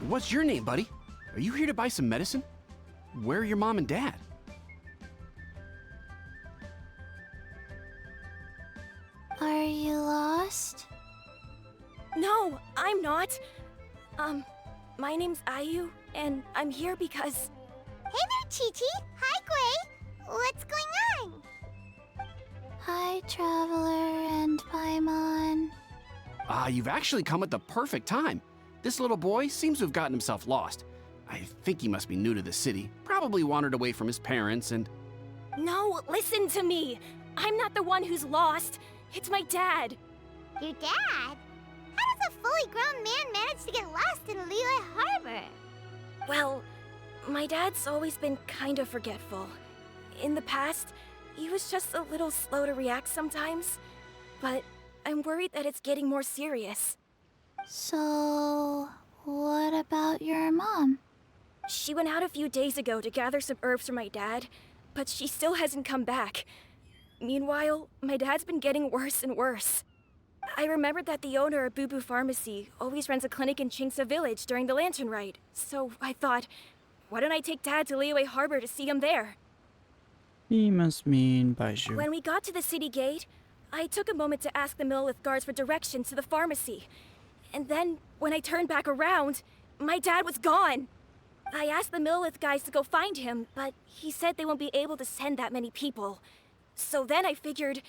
What's your name, buddy? Are you here to buy some medicine? Where are your mom and dad? Are you lost? No, I'm not. My name's Ayu, and I'm here because... Hey there, Chi-Chi. Hi, Gui. What's going on? Hi, Traveler and Paimon. You've actually come at the perfect time. This little boy seems to have gotten himself lost. I think he must be new to the city, probably wandered away from his parents and... No, listen to me. I'm not the one who's lost. It's my dad. Your dad? How does a fully grown man manage to get lost in Liyue Harbor? Well, my dad's always been kind of forgetful. In the past, he was just a little slow to react sometimes. But I'm worried that it's getting more serious. So, what about your mom? She went out a few days ago to gather some herbs for my dad, but she still hasn't come back. Meanwhile, my dad's been getting worse and worse. I remembered that the owner of Boo Boo Pharmacy always runs a clinic in Chingsa Village during the Lantern Rite, so I thought, why don't I take Dad to Liyue Harbor to see him there? He must mean Baizhu. When we got to the city gate, I took a moment to ask the Millelith guards for directions to the pharmacy. And then, when I turned back around, my dad was gone. I asked the Millelith guys to go find him, but he said they won't be able to send that many people. So then I figured,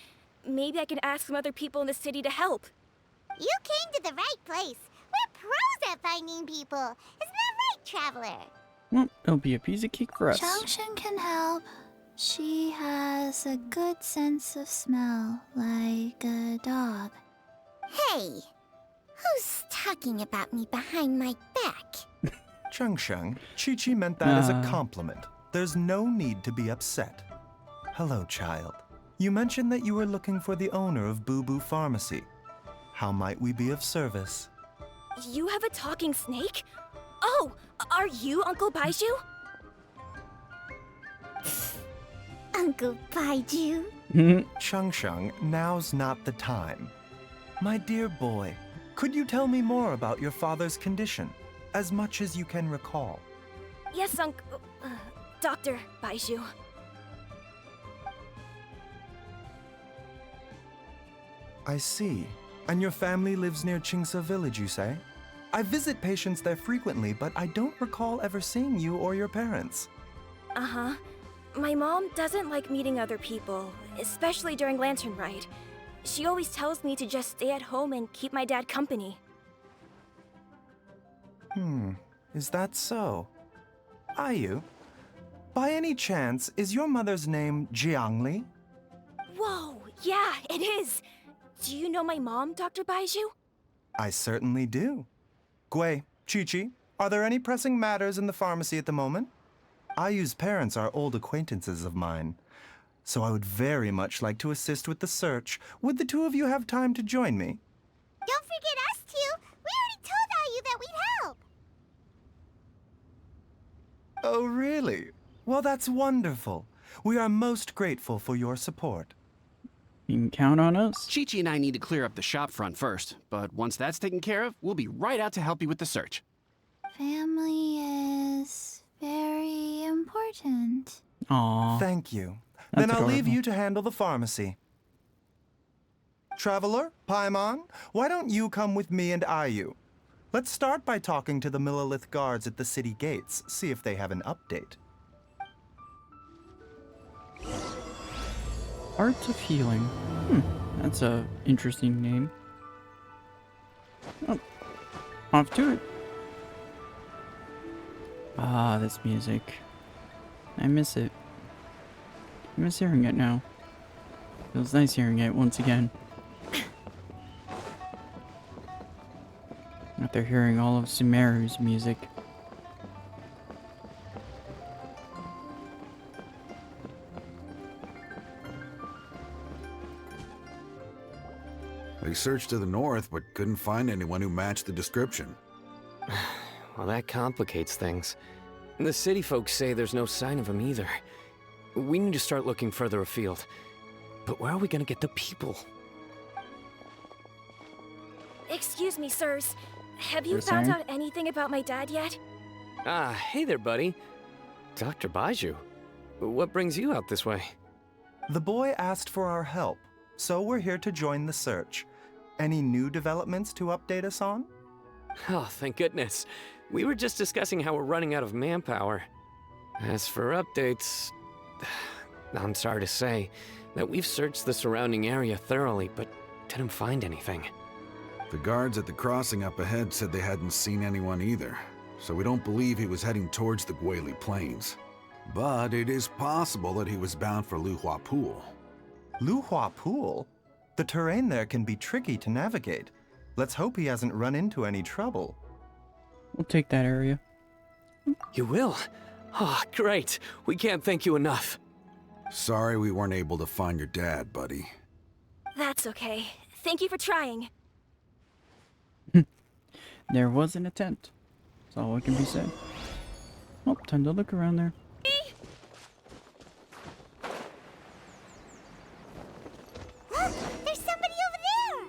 maybe I could ask some other people in the city to help. You came to the right place. We're pros at finding people. Isn't that right, Traveler? Well, it'll be a piece of cake for us. Junction can help. She has a good sense of smell, like a dog. Hey, who's talking about me behind my back? Changsheng, Chi-Chi meant that as a compliment. There's no need to be upset. Hello, child. You mentioned that you were looking for the owner of Boo Boo Pharmacy. How might we be of service? You have a talking snake? Oh, are you Uncle Baizhu? Uncle Baizhu? Changsheng, now's not the time. My dear boy, could you tell me more about your father's condition, as much as you can recall? Yes, Dr. Baizhu. I see. And your family lives near Chingsa Village, you say? I visit patients there frequently, but I don't recall ever seeing you or your parents. Uh-huh. My mom doesn't like meeting other people, especially during Lantern Rite. She always tells me to just stay at home and keep my dad company. Is that so? Ayu, by any chance, is your mother's name Jiangli? Whoa, yeah, it is! Do you know my mom, Dr. Baizhu? I certainly do. Gui, Chi-Chi, are there any pressing matters in the pharmacy at the moment? Ayu's parents are old acquaintances of mine, so I would very much like to assist with the search. Would the two of you have time to join me? Don't forget us two. We already told Ayu that we'd help. Oh, really? Well, that's wonderful. We are most grateful for your support. You can count on us. Chi-Chi and I need to clear up the shop front first, but once that's taken care of, we'll be right out to help you with the search. Family is very important. Aww. Thank you. That's Then I'll leave adorable. you to handle the pharmacy. Traveler, Paimon, why don't you come with me and Ayu? Let's start by talking to the Millelith guards at the city gates, see if they have an update. Arts of Healing. That's a interesting name. Oh, off to it. Ah, this music. I miss it. I miss hearing it now. Feels nice hearing it once again. After hearing all of Sumeru's music. We searched to the north, but couldn't find anyone who matched the description. Well, that complicates things. The city folks say there's no sign of him either. We need to start looking further afield. But where are we gonna get the people? Excuse me, sirs. Have you You're found saying? out anything about my dad yet? Ah, hey there, buddy. Dr. Baizhu. What brings you out this way? The boy asked for our help, so we're here to join the search. Any new developments to update us on? Oh, thank goodness. We were just discussing how we're running out of manpower. As for updates, I'm sorry to say that we've searched the surrounding area thoroughly, but didn't find anything. The guards at the crossing up ahead said they hadn't seen anyone either, so we don't believe he was heading towards the Guili Plains. But it is possible that he was bound for Luhua Pool. Luhua Pool? The terrain there can be tricky to navigate. Let's hope he hasn't run into any trouble. We'll take that area. You will? Ah, great. We can't thank you enough. Sorry we weren't able to find your dad, buddy. That's okay. Thank you for trying. There was an attempt. That's all that can be said. Oh, time to look around there. There's somebody over there!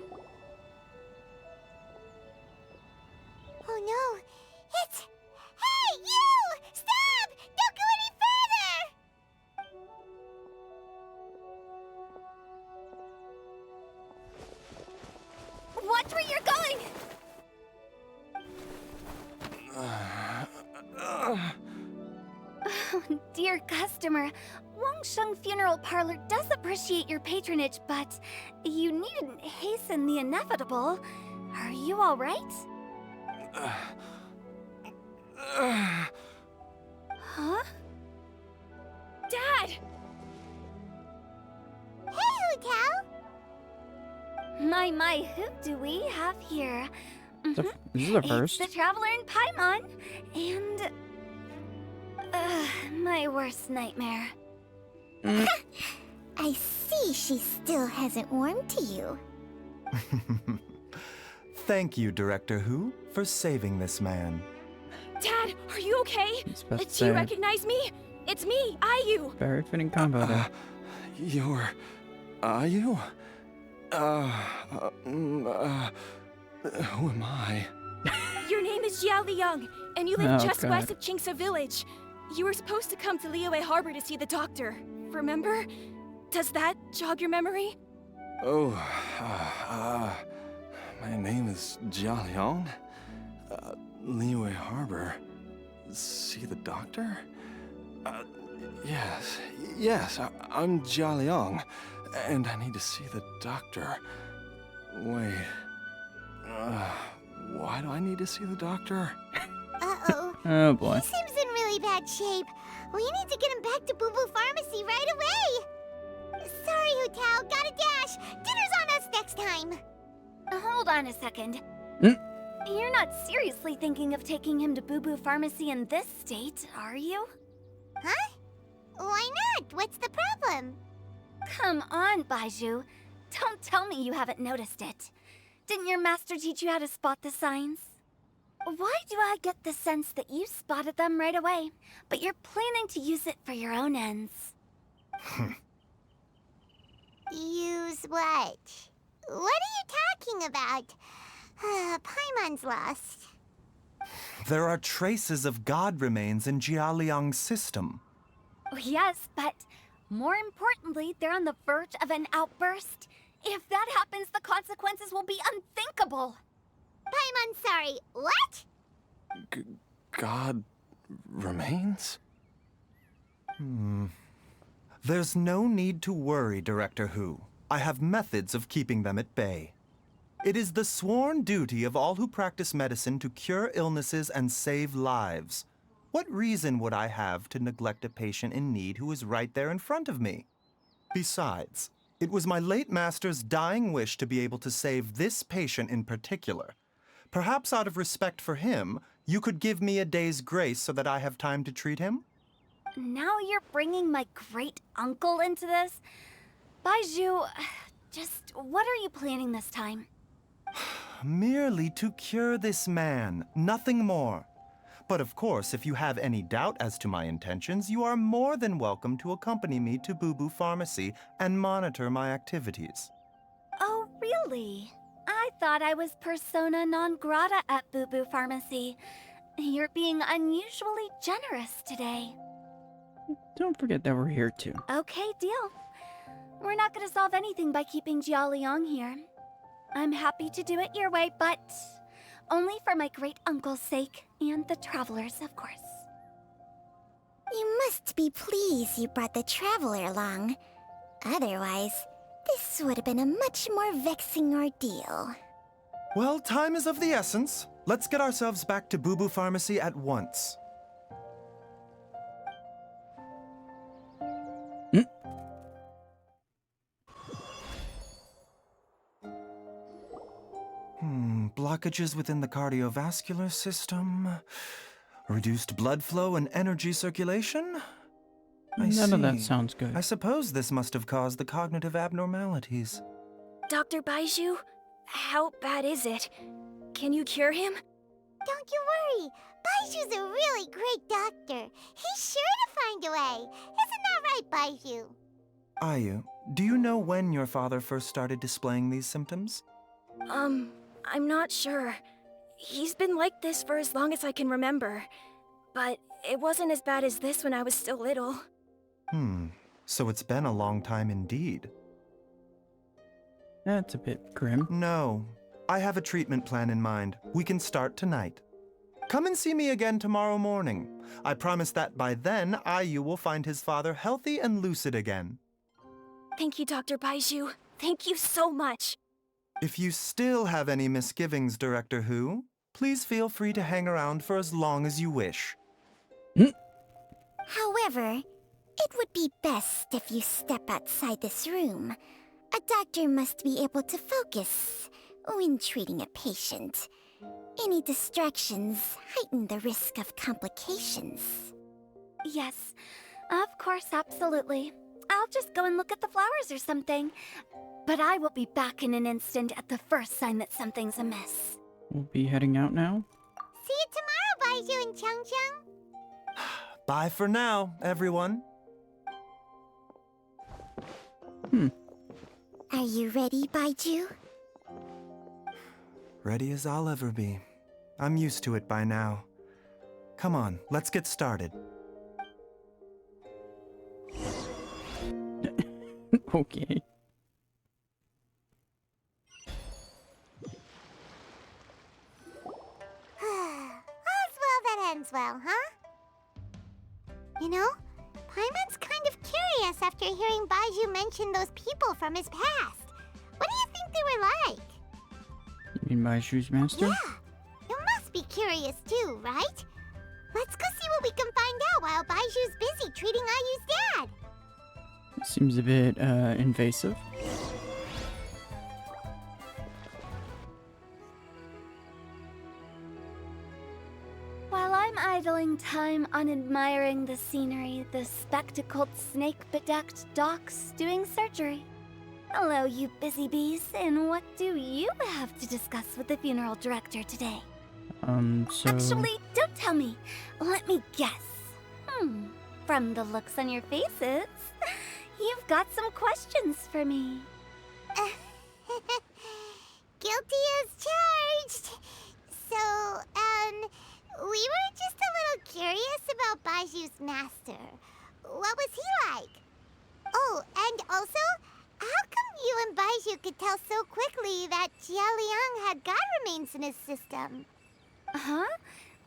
Oh no, it's... Hey, you! Stop! Don't go any further! Watch where you're going! Oh, dear customer, Wangsheng Funeral Parlor does appreciate your patronage, but you needn't hasten the inevitable. Are you all right? Huh? Dad! Hey, Hu Tao! My, who do we have here? This is the first. It's the Traveler in Paimon, and... my worst nightmare. I see she still hasn't warmed to you. Thank you, Director Hu, for saving this man. Dad, are you okay? It's best Do you said. recognize me? It's me, Ayu. Very fitting combo there. Are you? Who am I? Your name is Jiao Liang, and you live Oh, just God. west of Qingse Village. You were supposed to come to Liyue Harbor to see the doctor. Remember? Does that jog your memory? Oh, my name is Jia Liang. Liyue Harbor. See the doctor? Yes, I'm Jia Liang, and I need to see the doctor. Wait, why do I need to see the doctor? Uh-oh. Oh boy. He seems in really bad shape. We need to get him back to Boo Boo Pharmacy right away. Sorry, Hu Tao. Gotta dash. Dinner's on us next time. Hold on a second. You're not seriously thinking of taking him to Boo Boo Pharmacy in this state, are you? Huh? Why not? What's the problem? Come on, Baizhu. Don't tell me you haven't noticed it. Didn't your master teach you how to spot the signs? Why do I get the sense that you spotted them right away, but you're planning to use it for your own ends? Use what? What are you talking about? Paimon's lost. There are traces of god remains in Jia Liang's system. Yes, but more importantly, they're on the verge of an outburst. If that happens, the consequences will be unthinkable. Paimon, sorry, what? God remains? There's no need to worry, Director Hu. I have methods of keeping them at bay. It is the sworn duty of all who practice medicine to cure illnesses and save lives. What reason would I have to neglect a patient in need who is right there in front of me? Besides, it was my late master's dying wish to be able to save this patient in particular. Perhaps out of respect for him, you could give me a day's grace so that I have time to treat him? Now you're bringing my great-uncle into this? Baizhu, just what are you planning this time? Merely to cure this man, nothing more. But of course, if you have any doubt as to my intentions, you are more than welcome to accompany me to Boo Boo Pharmacy and monitor my activities. Oh, really? I thought I was persona non grata at Boo Boo Pharmacy. You're being unusually generous today. Don't forget that we're here too. Okay, deal. We're not gonna solve anything by keeping Jialiang here. I'm happy to do it your way, but only for my great uncle's sake and the travelers, of course. You must be pleased you brought the traveler along. Otherwise, this would have been a much more vexing ordeal. Well, time is of the essence. Let's get ourselves back to Boo Boo Pharmacy at once. Blockages within the cardiovascular system, reduced blood flow and energy circulation? None of that sounds good. I suppose this must have caused the cognitive abnormalities. Dr. Baizhu, how bad is it? Can you cure him? Don't you worry. Baizhu's a really great doctor. He's sure to find a way. Isn't that right, Baizhu? Ayu, do you know when your father first started displaying these symptoms? I'm not sure. He's been like this for as long as I can remember. But it wasn't as bad as this when I was still little. So it's been a long time indeed. That's a bit grim. No, I have a treatment plan in mind. We can start tonight. Come and see me again tomorrow morning. I promise that by then, Ayu will find his father healthy and lucid again. Thank you, Dr. Baizhu. Thank you so much. If you still have any misgivings, Director Hu, please feel free to hang around for as long as you wish. However, it would be best if you step outside this room. A doctor must be able to focus when treating a patient. Any distractions heighten the risk of complications. Yes, of course, absolutely. I'll just go and look at the flowers or something. But I will be back in an instant at the first sign that something's amiss. We'll be heading out now. See you tomorrow, Baizhu and Changcheng. Bye for now, everyone. Are you ready, Baizhu? Ready as I'll ever be. I'm used to it by now. Come on, let's get started. Okay. All's well that ends well, huh? You know, Paimon's kind of curious after hearing Baizhu mention those people from his past. What do you think they were like? You mean Baizhu's master? Yeah, you must be curious too, right? Let's go see what we can find out while Baizhu's busy treating Ayu's dad. Seems a bit, invasive. While I'm idling time on admiring the scenery, the spectacled snake-bedecked docs doing surgery. Hello, you busy bees, and what do you have to discuss with the funeral director today? Actually, don't tell me. Let me guess. From the looks on your faces, you've got some questions for me. Guilty as charged. So, we were just a little curious about Baizhu's master. What was he like? Oh, and also, how come you and Baizhu could tell so quickly that Jialiang had god remains in his system? Huh?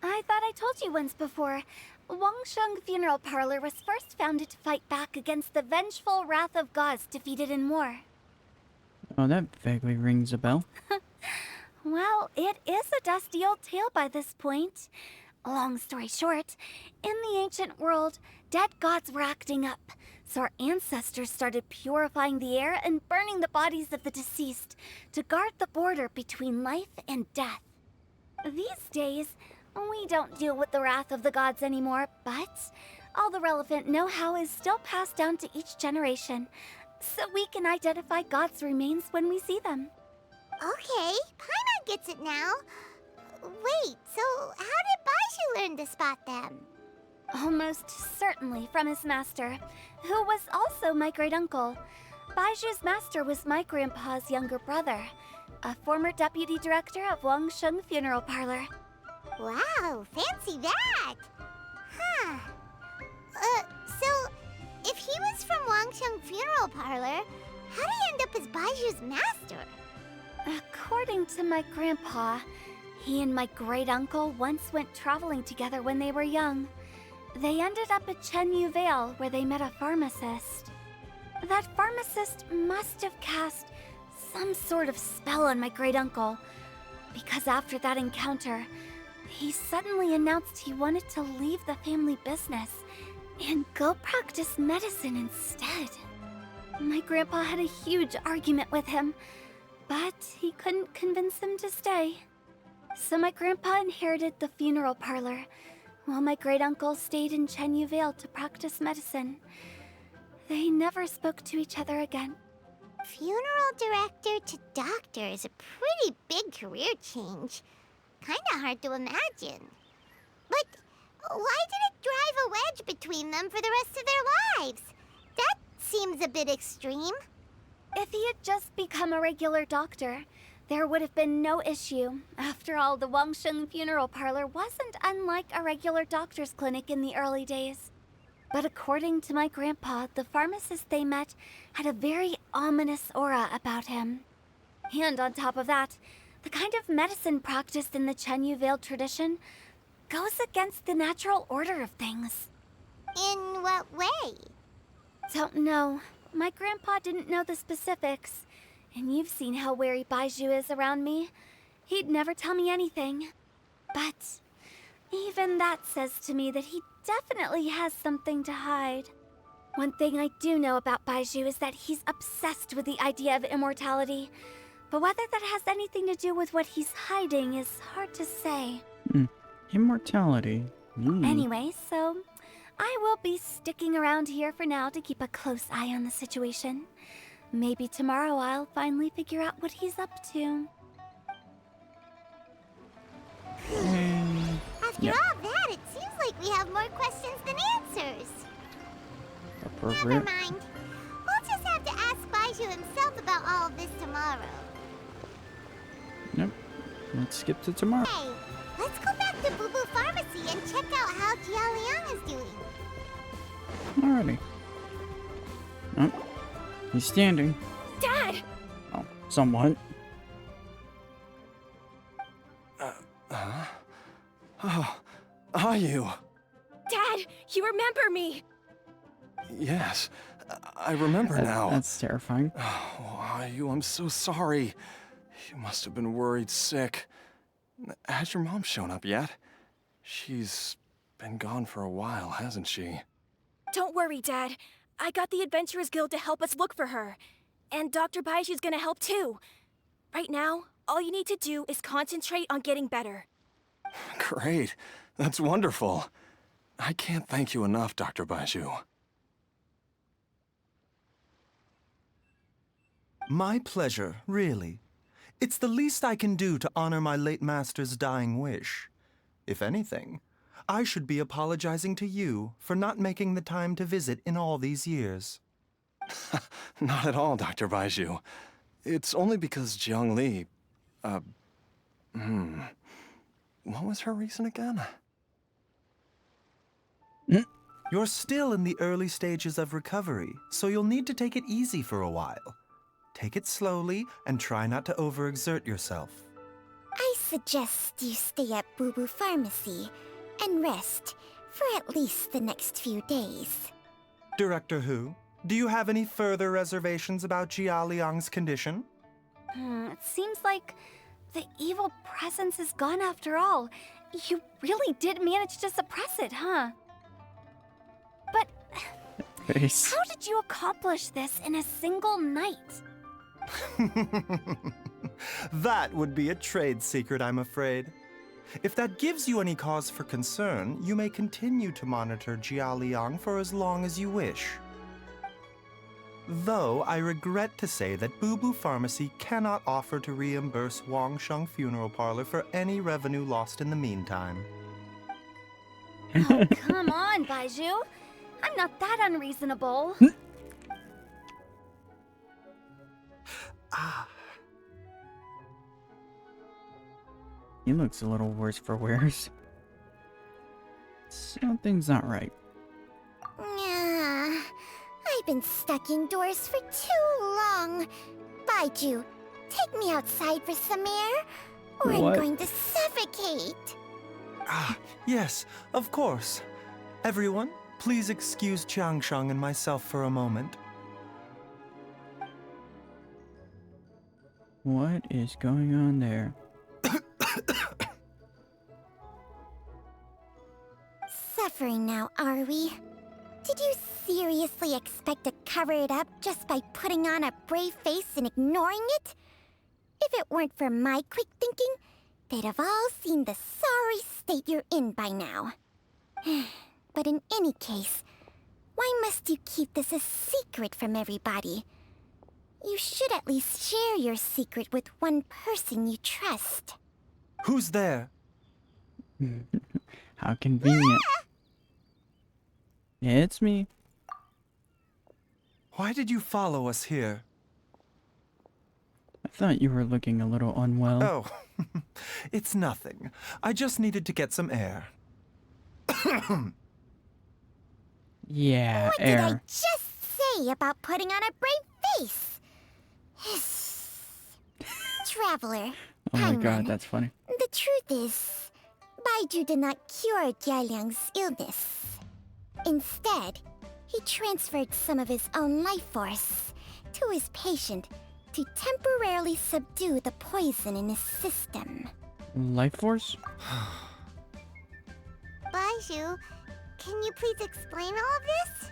I thought I told you once before. Wangsheng Funeral Parlor was first founded to fight back against the vengeful wrath of gods defeated in war. Oh, that vaguely rings a bell. Well, it is a dusty old tale by this point. Long story short, in the ancient world, dead gods were acting up, so our ancestors started purifying the air and burning the bodies of the deceased to guard the border between life and death. These days, we don't deal with the wrath of the gods anymore, but all the relevant know-how is still passed down to each generation, so we can identify gods' remains when we see them. Okay, Paimon gets it now. Wait, so how did Baizhu learn to spot them? Almost certainly from his master, who was also my great-uncle. Baizhu's master was my grandpa's younger brother. a former deputy director of Wangsheng Funeral Parlor. Wow, fancy that! Huh. So, if he was from Wangsheng Funeral Parlor, how did he end up as Baizhu's master? According to my grandpa, he and my great-uncle once went traveling together when they were young. They ended up at Chenyu Vale, where they met a pharmacist. That pharmacist must have cast some sort of spell on my great-uncle, because after that encounter, he suddenly announced he wanted to leave the family business and go practice medicine instead. My grandpa had a huge argument with him, but he couldn't convince him to stay. So my grandpa inherited the funeral parlor, while my great-uncle stayed in Chenyu Vale to practice medicine. They never spoke to each other again. Funeral director to doctor is a pretty big career change. Kinda hard to imagine. But why did it drive a wedge between them for the rest of their lives? That seems a bit extreme. If he had just become a regular doctor, there would have been no issue. After all, the Wangsheng Funeral Parlor wasn't unlike a regular doctor's clinic in the early days. But according to my grandpa, the pharmacist they met had a very ominous aura about him. And on top of that, the kind of medicine practiced in the Chenyu Vale tradition goes against the natural order of things. In what way? Don't know. My grandpa didn't know the specifics. And you've seen how wary Baizhu is around me. He'd never tell me anything. But even that says to me that he definitely has something to hide. One thing I do know about Baizhu is that he's obsessed with the idea of immortality. But whether that has anything to do with what he's hiding is hard to say. Immortality. Anyway, so I will be sticking around here for now to keep a close eye on the situation. Maybe tomorrow I'll finally figure out what he's up to. After all that, it seems like we have more questions than answers. Appropriate. Never mind. We'll just have to ask Baizhu himself about all of this tomorrow. Yep. Let's skip to tomorrow. Hey, let's go back to Boo Boo Pharmacy and check out how Jia Liang is doing. Alrighty. Oh, he's standing. Dad! Oh, somewhat. Oh, are you? Dad, you remember me! Yes, I remember now. That's terrifying. Oh, are you? I'm so sorry. You must have been worried sick. Has your mom shown up yet? She's been gone for a while, hasn't she? Don't worry, Dad. I got the Adventurers Guild to help us look for her. And Dr. Baizhu's gonna help too. Right now, all you need to do is concentrate on getting better. Great. That's wonderful. I can't thank you enough, Dr. Baizhu. My pleasure, really. It's the least I can do to honor my late master's dying wish. If anything, I should be apologizing to you for not making the time to visit in all these years. Not at all, Dr. Baizhu. It's only because Jiang Li... What was her reason again? You're still in the early stages of recovery, so you'll need to take it easy for a while. Take it slowly and try not to overexert yourself. I suggest you stay at Boo Boo Pharmacy and rest for at least the next few days. Director Hu, do you have any further reservations about Jia Liang's condition? It seems like the evil presence is gone after all. You really did manage to suppress it, huh? But Face. how did you accomplish this in a single night? That would be a trade secret, I'm afraid. If that gives you any cause for concern, you may continue to monitor Jia Liang for as long as you wish. Though I regret to say that Boo Boo Pharmacy cannot offer to reimburse Wangsheng Funeral Parlor for any revenue lost in the meantime. Oh, come on, Baizhu. I'm not that unreasonable. He looks a little worse for wears. Something's not right. I've been stuck indoors for too long. Baizhu, take me outside for some air, or What? I'm going to suffocate. Ah, yes, of course. Everyone, please excuse Qiangsheng and myself for a moment. What is going on there? Suffering now, are we? Did you seriously expect to cover it up just by putting on a brave face and ignoring it? If it weren't for my quick thinking, they'd have all seen the sorry state you're in by now. But in any case, why must you keep this a secret from everybody? You should at least share your secret with one person you trust. Who's there? How convenient. It's me. Why did you follow us here? I thought you were looking a little unwell. Oh, it's nothing. I just needed to get some air. Yeah, What air. did I just say about putting on a brave face? Traveler. Oh my Paimon, god, that's funny. The truth is, Baizhu did not cure Jialiang's illness. Instead, he transferred some of his own life force to his patient to temporarily subdue the poison in his system. Life force? Baizhu, can you please explain all of this?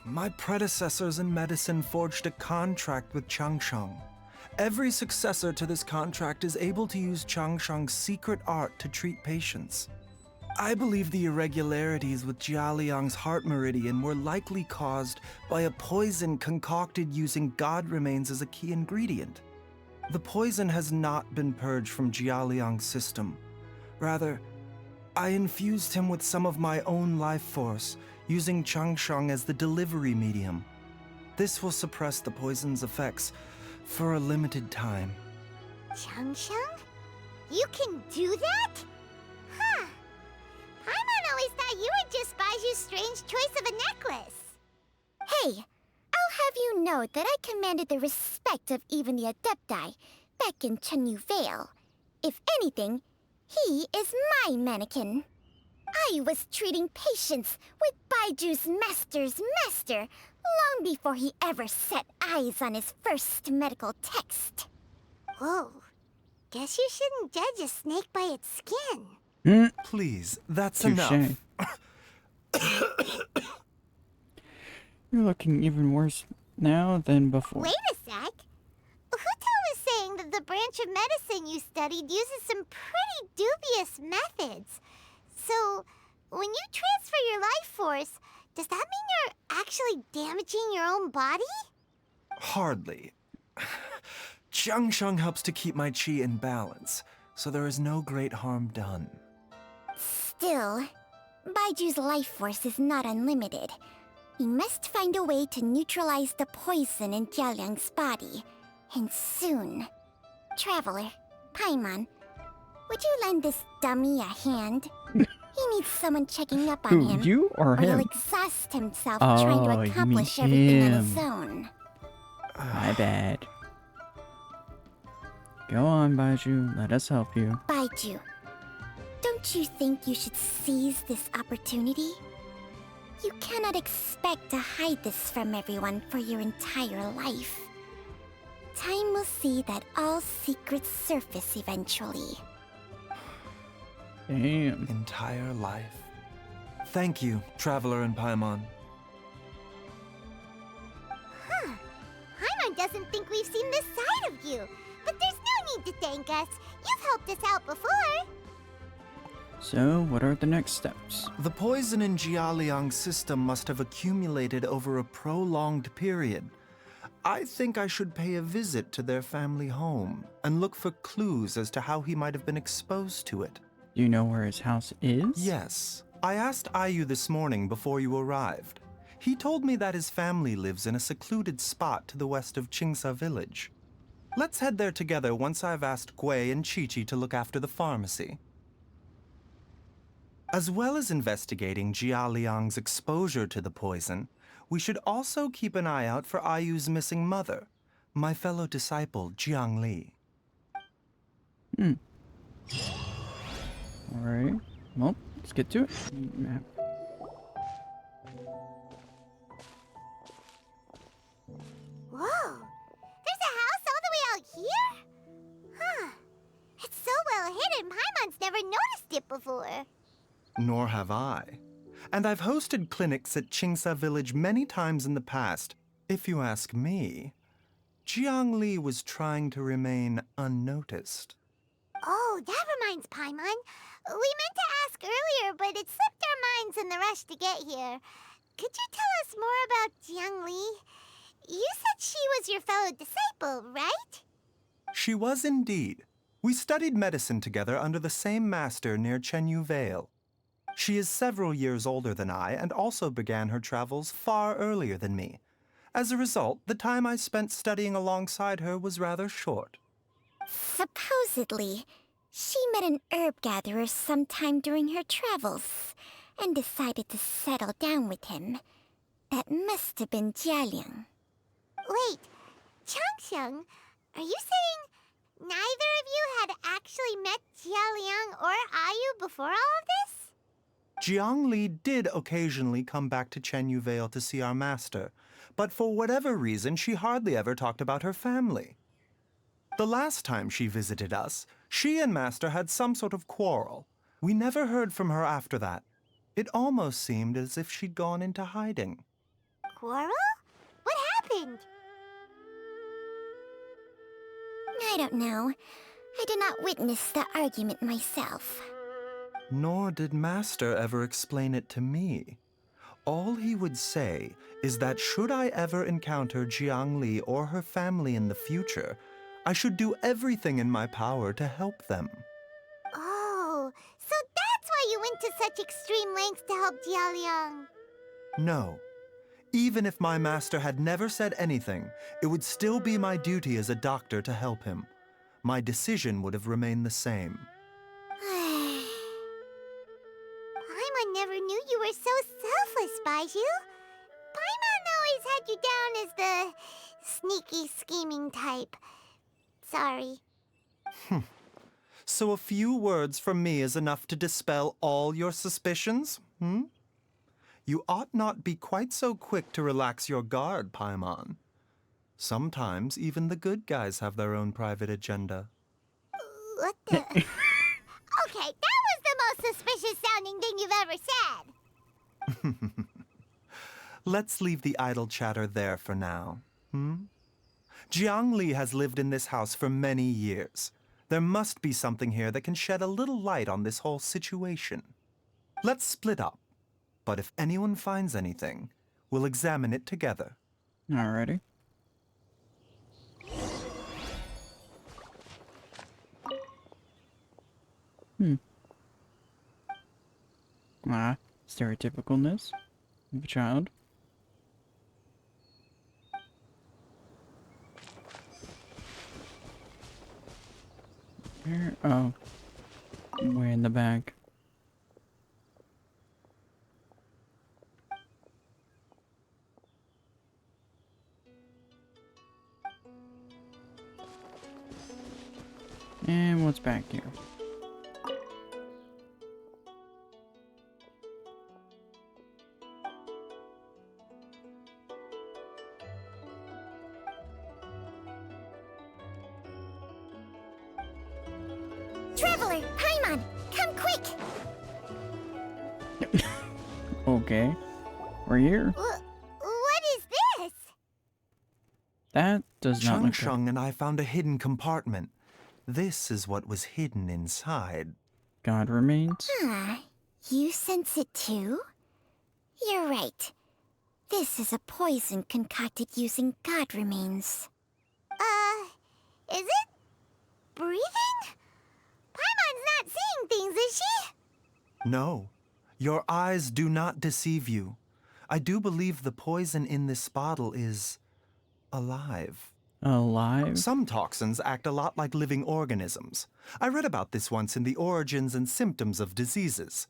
My predecessors in medicine forged a contract with Qiangsheng. Every successor to this contract is able to use Qiangsheng's secret art to treat patients. I believe the irregularities with Jialiang's heart meridian were likely caused by a poison concocted using god remains as a key ingredient. The poison has not been purged from Jialiang's system. Rather, I infused him with some of my own life force, using Qiangsheng as the delivery medium. This will suppress the poison's effects for a limited time. Qiangsheng? You can do that? Huh. Paimon always thought you were just Baizhu's strange choice of a necklace. Hey, I'll have you know that I commanded the respect of even the Adepti back in Chenyu Vale. If anything, he is my mannequin. I was treating patients with Baiju's master's master long before he ever set eyes on his first medical text. Whoa. Guess you shouldn't judge a snake by its skin. Please, that's Touche. enough. You're looking even worse now than before. Wait a sec. Huto was saying that the branch of medicine you studied uses some pretty dubious methods. So, when you transfer your life force, does that mean you're actually damaging your own body? Hardly. Qiangsheng helps to keep my chi in balance, so there is no great harm done. Still, Baiju's life force is not unlimited. We must find a way to neutralize the poison in Jialiang's body. And soon. Traveler, Paimon, would you lend this dummy a hand? He needs someone checking up on Who, him. you or He'll him? exhaust himself Oh, trying you to mean accomplish everything on his him. own. My bad. Go on, Baizhu. Let us help you. Baizhu, don't you think you should seize this opportunity? You cannot expect to hide this from everyone for your entire life. Time will see that all secrets surface eventually. Damn. Entire life. Thank you, Traveler and Paimon. Huh. Paimon doesn't think we've seen this side of you. But there's no need to thank us. You've helped us out before. So, what are the next steps? The poison in Jialiang's system must have accumulated over a prolonged period. I think I should pay a visit to their family home and look for clues as to how he might have been exposed to it. Do you know where his house is? Yes. I asked Ayu this morning before you arrived. He told me that his family lives in a secluded spot to the west of Qingsa village. Let's head there together once I've asked Gui and Chi-Chi to look after the pharmacy. As well as investigating Jia Liang's exposure to the poison, we should also keep an eye out for Ayu's missing mother, my fellow disciple Jiang Li. Alright. Well, let's get to it. Map. Whoa! There's a house all the way out here? Huh. It's so well hidden, Paimon's never noticed it before. Nor have I. And I've hosted clinics at Qingsa Village many times in the past. If you ask me, Jiang Li was trying to remain unnoticed. Oh, that reminds Paimon. We meant to ask earlier, but it slipped our minds in the rush to get here. Could you tell us more about Jiang Li? You said she was your fellow disciple, right? She was indeed. We studied medicine together under the same master near Chenyu Vale. She is several years older than I and also began her travels far earlier than me. As a result, the time I spent studying alongside her was rather short. Supposedly, she met an herb gatherer sometime during her travels and decided to settle down with him. That must have been Jialiang. Wait, Changxiang, are you saying neither of you had actually met Jialiang or Ayu before all of this? Jiang Li did occasionally come back to Chenyu Vale to see our master, but for whatever reason, she hardly ever talked about her family. The last time she visited us, she and Master had some sort of quarrel. We never heard from her after that. It almost seemed as if she'd gone into hiding. Quarrel? What happened? I don't know. I did not witness the argument myself. Nor did Master ever explain it to me. All he would say is that should I ever encounter Jiang Li or her family in the future, I should do everything in my power to help them. Oh, so that's why you went to such extreme lengths to help Jialiang. No. Even if my master had never said anything, it would still be my duty as a doctor to help him. My decision would have remained the same. Paimon never knew you were so selfless, Baizhu. Paimon always had you down as the sneaky, scheming type. Sorry. So a few words from me is enough to dispel all your suspicions, You ought not be quite so quick to relax your guard, Paimon. Sometimes even the good guys have their own private agenda. What the... Okay, that was the most suspicious sounding thing you've ever said. Let's leave the idle chatter there for now, Jiang Li has lived in this house for many years. There must be something here that can shed a little light on this whole situation. Let's split up. But if anyone finds anything, we'll examine it together. Alrighty. Stereotypicalness of a child. Where? Oh. Way in the back. And what's back here? Traveler, Paimon, come quick! Okay. We're here. What is this? That does not look Shang and I found a hidden compartment. This is what was hidden inside. God remains. You sense it too? You're right. This is a poison concocted using god remains. Is it breathing? Paimon's not seeing things, is she? No, your eyes do not deceive you. I do believe the poison in this bottle is alive. Alive? Some toxins act a lot like living organisms. I read about this once in the Origins and Symptoms of Diseases.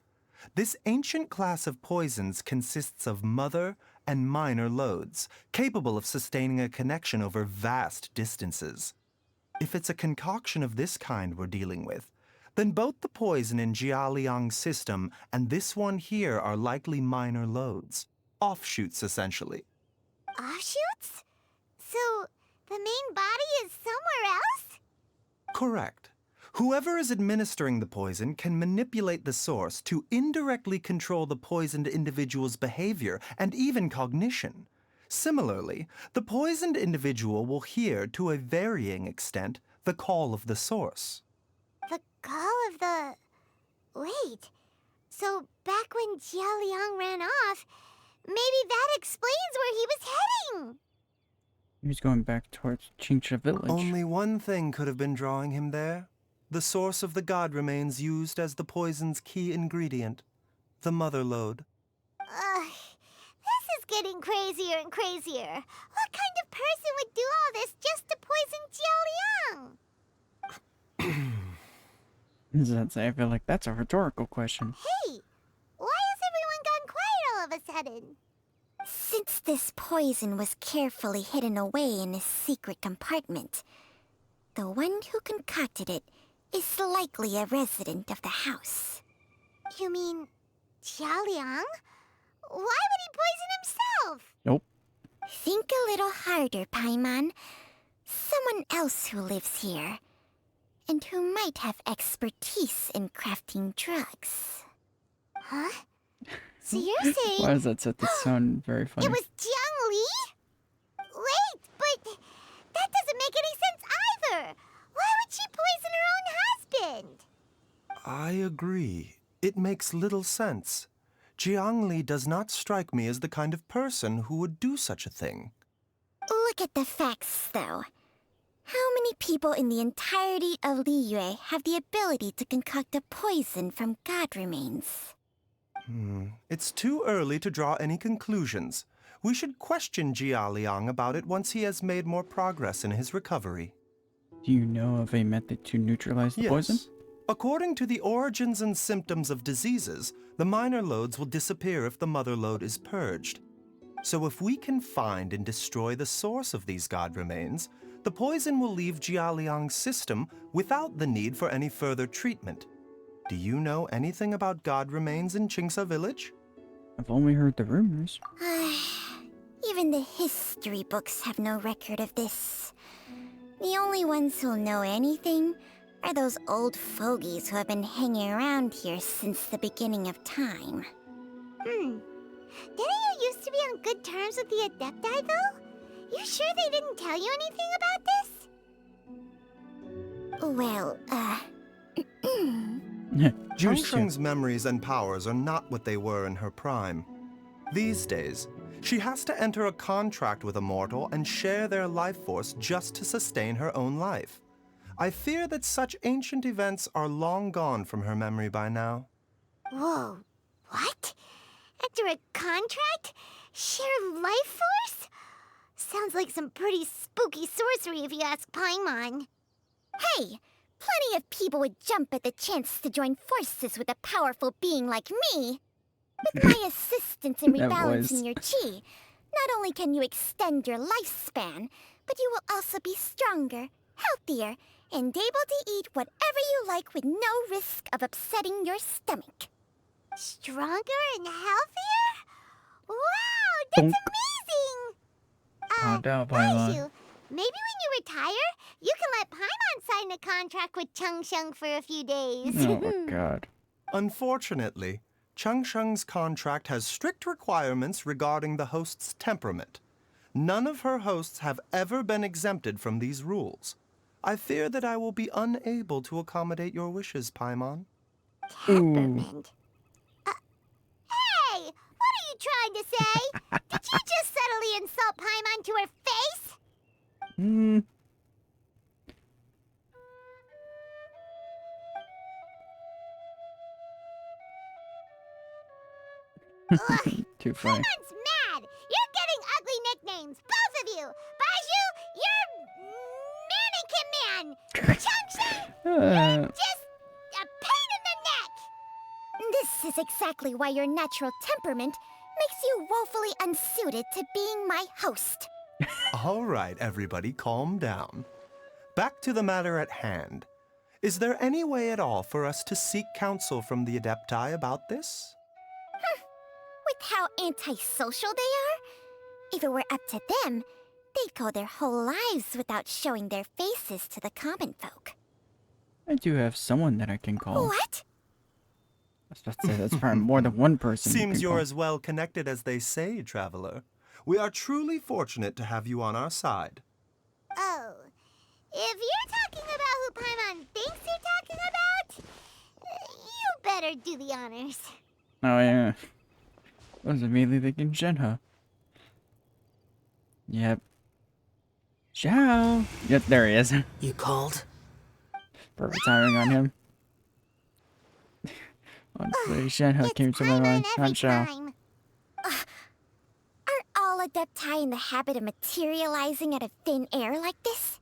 This ancient class of poisons consists of mother and minor loads, capable of sustaining a connection over vast distances. If it's a concoction of this kind we're dealing with, then both the poison in Jialiang's system and this one here are likely minor loads. Offshoots, essentially. Offshoots? So, the main body is somewhere else? Correct. Whoever is administering the poison can manipulate the source to indirectly control the poisoned individual's behavior and even cognition. Similarly, the poisoned individual will hear, to a varying extent, the call of the source. The call of the... Wait. So, back when Jialiang ran off, maybe that explains where he was heading! He was going back towards Qingcha village. Only one thing could have been drawing him there. The source of the god remains used as the poison's key ingredient, the mother lode. This is getting crazier and crazier. What kind of person would do all this just to poison Jialiang? I feel like that's a rhetorical question. Hey, why has everyone gone quiet all of a sudden? Since this poison was carefully hidden away in a secret compartment, the one who concocted it is likely a resident of the house. You mean Jialiang? Why would he poison himself? Nope. Think a little harder, Paimon. Someone else who lives here, and who might have expertise in crafting drugs. Huh? So you're saying... Why does that set to sound very funny? It was Jiang Li? Wait, but that doesn't make any sense either. Why would she poison her own husband? I agree. It makes little sense. Jiang Li does not strike me as the kind of person who would do such a thing. Look at the facts, though. How many people in the entirety of Liyue have the ability to concoct a poison from god remains? It's too early to draw any conclusions. We should question Jia Liang about it once he has made more progress in his recovery. Do you know of a method to neutralize the poison? According to the Origins and Symptoms of Diseases, the minor loads will disappear if the mother lode is purged. So if we can find and destroy the source of these god remains, the poison will leave Jialiang's system without the need for any further treatment. Do you know anything about god remains in Qingsa village? I've only heard the rumors. Even the history books have no record of this. The only ones who'll know anything are those old fogies who have been hanging around here since the beginning of time. Didn't you used to be on good terms with the Adepti, though? You sure they didn't tell you anything about this? Well, Changsheng's memories and powers are not what they were in her prime. These days, she has to enter a contract with a mortal and share their life force just to sustain her own life. I fear that such ancient events are long gone from her memory by now. Whoa, what? Enter a contract? Share life force? Sounds like some pretty spooky sorcery if you ask Paimon. Hey! Plenty of people would jump at the chance to join forces with a powerful being like me. With my assistance in That rebalancing voice. your chi, not only can you extend your lifespan, but you will also be stronger, healthier, and able to eat whatever you like with no risk of upsetting your stomach. Stronger and healthier? Wow, that's Bonk. amazing! Calm down, Paimon. Baizhu, maybe when you retire, you can let Paimon sign a contract with Changsheng for a few days. Oh my god. Unfortunately, Changsheng's contract has strict requirements regarding the host's temperament. None of her hosts have ever been exempted from these rules. I fear that I will be unable to accommodate your wishes, Paimon. Temperament? Hey! What are you trying to say? Did you just subtly insult Paimon to her face? Ugh, Too funny. Paimon's mad! You're getting ugly nicknames, both of you! Baizhu, you're Just a pain in the neck! This is exactly why your natural temperament makes you woefully unsuited to being my host. All right, everybody, calm down. Back to the matter at hand. Is there any way at all for us to seek counsel from the Adepti about this? With how antisocial they are, if it were up to them, they'd go their whole lives without showing their faces to the common folk. I do have someone that I can call. What? I was about to say that's probably more than one person. you Seems can you're call. as well connected as they say, traveler. We are truly fortunate to have you on our side. Oh, if you're talking about who Paimon thinks you're talking about, you better do the honors. Oh yeah. I was immediately thinking Shenhe. Yep. Ciao. Yep, there he is. You called? Perfect timing on him. Honestly, Shenhe It's came to my Paimon mind. every Not Xiao. time. Are all Adepti in the habit of materializing out of thin air like this?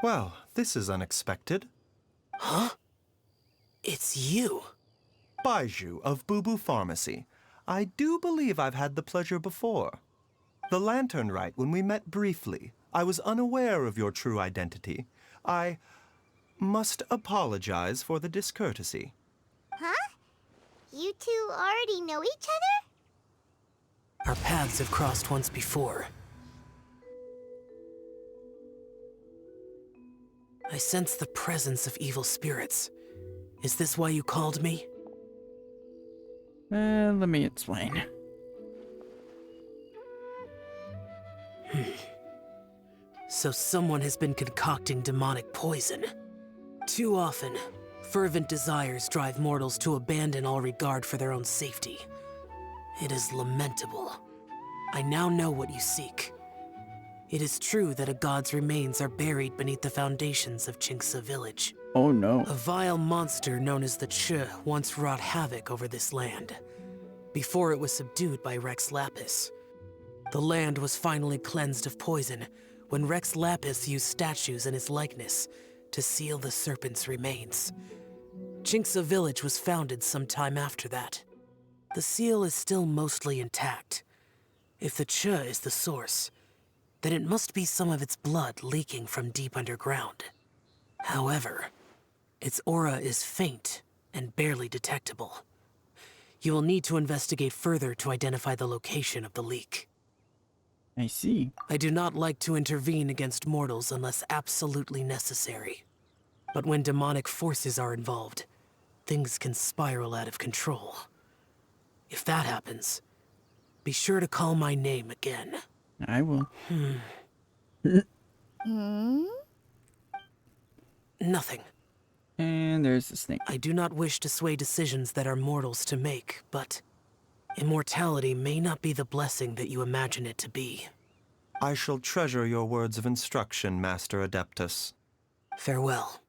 Well, this is unexpected. Huh? It's you. Baizhu of Boo Pharmacy. I do believe I've had the pleasure before. The Lantern Rite, when we met briefly, I was unaware of your true identity. I must apologize for the discourtesy. Huh? You two already know each other? Our paths have crossed once before. I sense the presence of evil spirits. Is this why you called me? Let me explain. So someone has been concocting demonic poison. Too often, fervent desires drive mortals to abandon all regard for their own safety. It is lamentable. I now know what you seek. It is true that a god's remains are buried beneath the foundations of Qingce village. Oh no. A vile monster known as the Che once wrought havoc over this land, before it was subdued by Rex Lapis. The land was finally cleansed of poison when Rex Lapis used statues in his likeness to seal the serpent's remains. Qingce village was founded some time after that. The seal is still mostly intact. If the Che is the source, then it must be some of its blood leaking from deep underground. However, its aura is faint and barely detectable. You will need to investigate further to identify the location of the leak. I see. I do not like to intervene against mortals unless absolutely necessary. But when demonic forces are involved, things can spiral out of control. If that happens, be sure to call my name again. I will. Nothing. And there's the snake. I do not wish to sway decisions that are mortals to make, but immortality may not be the blessing that you imagine it to be. I shall treasure your words of instruction, Master Adeptus. Farewell.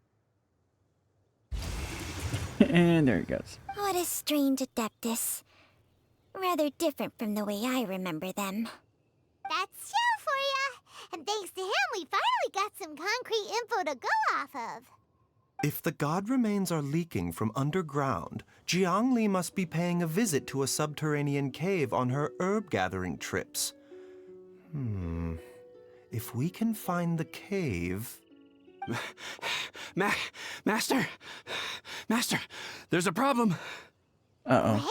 And there he goes. What a strange Adeptus. Rather different from the way I remember them. That's Xiao for ya! And thanks to him, we finally got some concrete info to go off of. If the god remains are leaking from underground, Jiangli must be paying a visit to a subterranean cave on her herb-gathering trips. If we can find the cave... Master! Master, there's a problem. Uh-oh. Hey?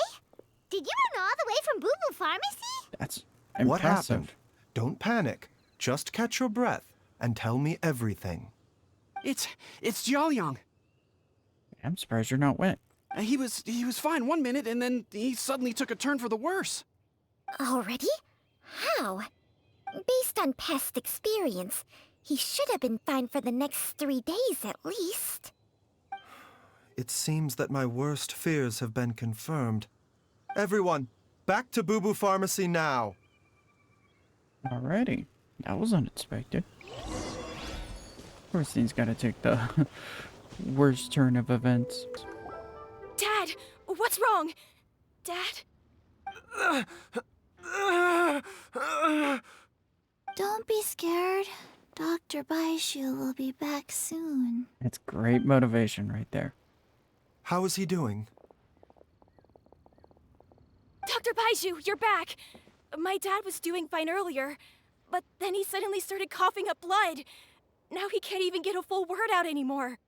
Did you run all the way from Boo Boo Pharmacy? That's impressive. What happened? Don't panic. Just catch your breath and tell me everything. It's Jiaoyang. I'm surprised you're not wet. He was fine one minute, and then he suddenly took a turn for the worse. Already? How? Based on past experience, he should have been fine for the next 3 days at least. It seems that my worst fears have been confirmed. Everyone, back to Boo Boo Pharmacy now. Alrighty. That was unexpected. Of course, things gotta take the worst turn of events. Dad, what's wrong? Dad? Don't be scared. Dr. Baizhu will be back soon. That's great motivation right there. How is he doing? Dr. Baizhu, you're back! My dad was doing fine earlier, but then he suddenly started coughing up blood. Now he can't even get a full word out anymore.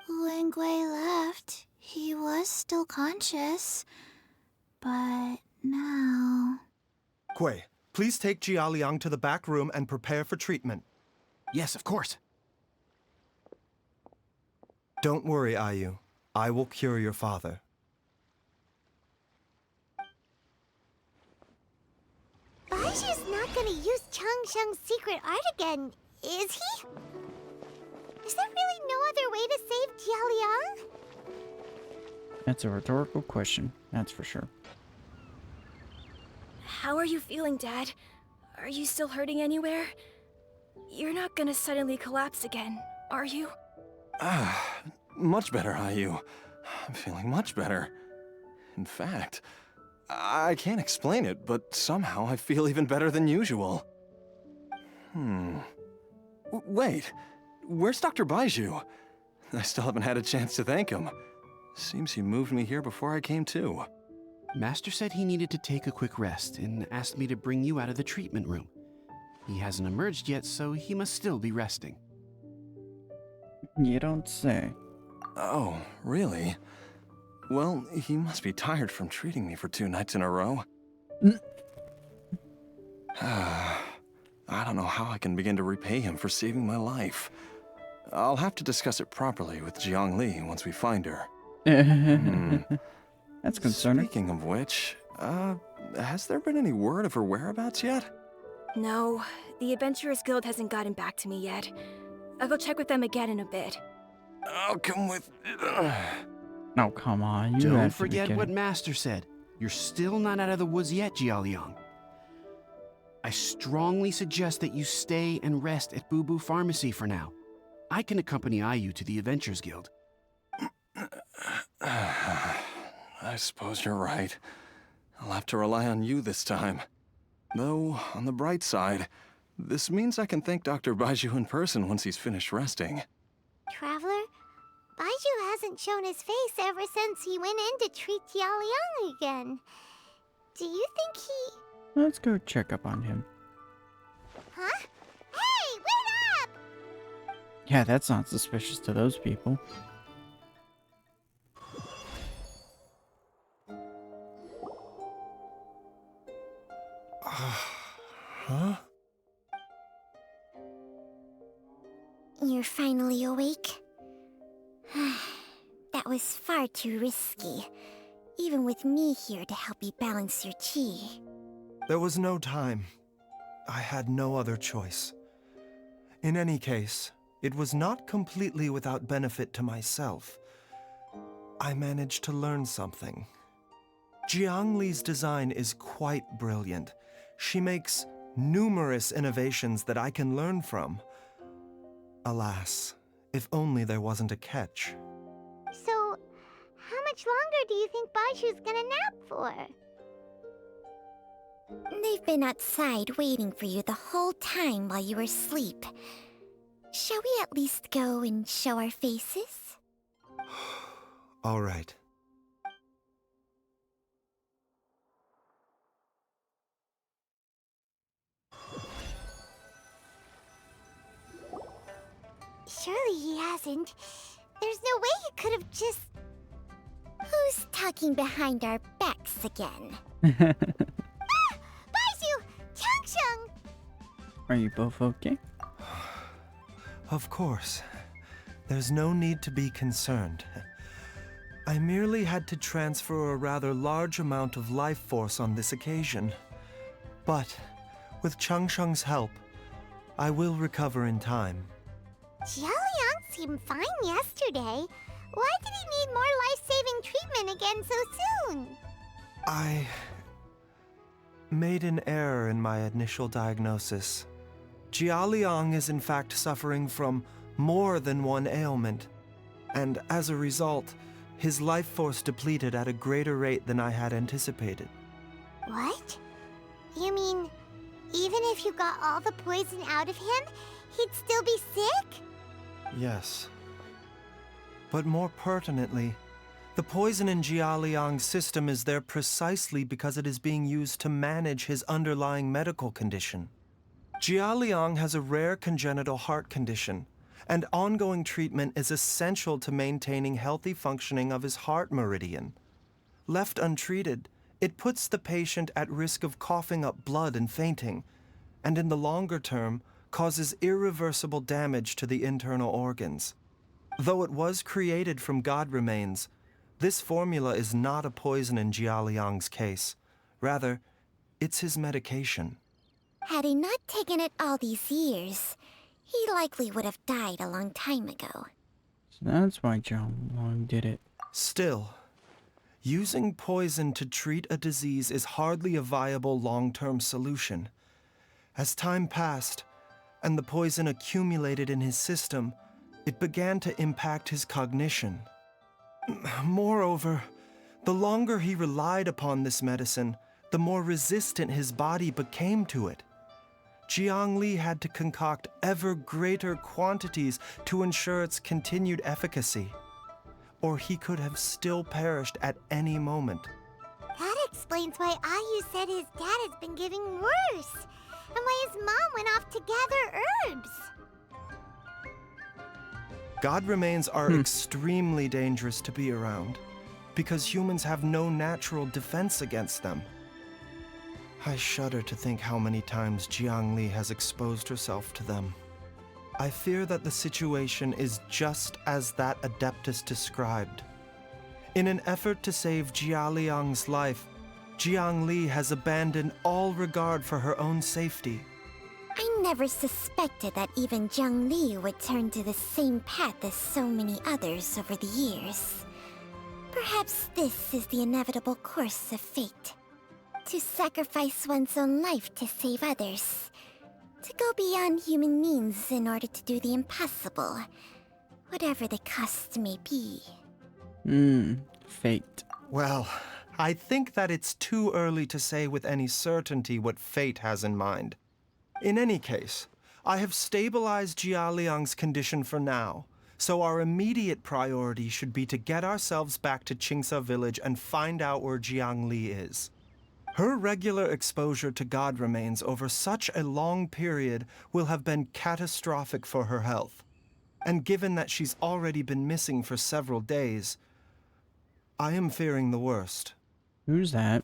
When Gui left, he was still conscious. But now... Gui, please take Jia Liang to the back room and prepare for treatment. Yes, of course. Don't worry, Ayu. I will cure your father. Baizhu's not gonna use Changsheng's secret art again, is he? Is there really no other way to save Jialiang? That's a rhetorical question, that's for sure. How are you feeling, Dad? Are you still hurting anywhere? You're not gonna suddenly collapse again, are you? Much better, Ayu. I'm feeling much better. In fact, I can't explain it, but somehow I feel even better than usual. Wait, where's Dr. Baizhu? I still haven't had a chance to thank him. Seems he moved me here before I came to. Master said he needed to take a quick rest and asked me to bring you out of the treatment room. He hasn't emerged yet, so he must still be resting. You don't say. Oh, really? Well, he must be tired from treating me for 2 nights in a row. I don't know how I can begin to repay him for saving my life. I'll have to discuss it properly with Jiang Li once we find her. That's concerning. Speaking of which, has there been any word of her whereabouts yet? No, the Adventurers Guild hasn't gotten back to me yet. I'll go check with them again in a bit. I'll come with... Oh, come on. You Don't have to be forget kidding. what Master said. You're still not out of the woods yet, Jialiang. I strongly suggest that you stay and rest at Boo Boo Pharmacy for now. I can accompany Ayu to the Adventurers Guild. I suppose you're right. I'll have to rely on you this time. Though, on the bright side, this means I can thank Dr. Baizhu in person once he's finished resting. Traveler, Baizhu hasn't shown his face ever since he went in to treat Jialiang again. Do you think he... Let's go check up on him. Huh? Hey, wait up! Yeah, that's not suspicious to those people. Huh? You're finally awake? That was far too risky, even with me here to help you balance your chi. There was no time. I had no other choice. In any case, it was not completely without benefit to myself. I managed to learn something. Jiang Li's design is quite brilliant. She makes numerous innovations that I can learn from. Alas, if only there wasn't a catch. So, how much longer do you think Baizhu's gonna nap for? They've been outside waiting for you the whole time while you were asleep. Shall we at least go and show our faces? All right. Surely he hasn't. There's no way he could have just... Who's talking behind our backs again? Baizhu! Changsheng! Are you both okay? Of course. There's no need to be concerned. I merely had to transfer a rather large amount of life force on this occasion. But, with Changsheng's help, I will recover in time. Jialiang seemed fine yesterday. Why did he need more life-saving treatment again so soon? I made an error in my initial diagnosis. Jialiang is in fact suffering from more than one ailment, and as a result, his life force depleted at a greater rate than I had anticipated. What? You mean, even if you got all the poison out of him, he'd still be sick? Yes. But more pertinently, the poison in Jialiang's system is there precisely because it is being used to manage his underlying medical condition. Jialiang has a rare congenital heart condition, and ongoing treatment is essential to maintaining healthy functioning of his heart meridian. Left untreated, it puts the patient at risk of coughing up blood and fainting, and in the longer term, causes irreversible damage to the internal organs. Though it was created from God remains, this formula is not a poison in Jialiang's case. Rather, it's his medication. Had he not taken it all these years, he likely would have died a long time ago. So that's why John Long did it. Still, using poison to treat a disease is hardly a viable long-term solution. As time passed, and the poison accumulated in his system, it began to impact his cognition. Moreover, the longer he relied upon this medicine, the more resistant his body became to it. Jiang Li had to concoct ever greater quantities to ensure its continued efficacy, or he could have still perished at any moment. That explains why Ayu said his dad has been getting worse, and why his mom went off to gather herbs. God remains are extremely dangerous to be around, because humans have no natural defense against them. I shudder to think how many times Jiang Li has exposed herself to them. I fear that the situation is just as that Adeptus described. In an effort to save Jialiang's life, Jiang Li has abandoned all regard for her own safety. I never suspected that even Jiang Li would turn to the same path as so many others over the years. Perhaps this is the inevitable course of fate. To sacrifice one's own life to save others. To go beyond human means in order to do the impossible. Whatever the cost may be. Fate. Well, I think that it's too early to say with any certainty what fate has in mind. In any case, I have stabilized Jialiang's condition for now, so our immediate priority should be to get ourselves back to Qingsa village and find out where Jiang Li is. Her regular exposure to God remains over such a long period will have been catastrophic for her health. And given that she's already been missing for several days, I am fearing the worst. Who's that?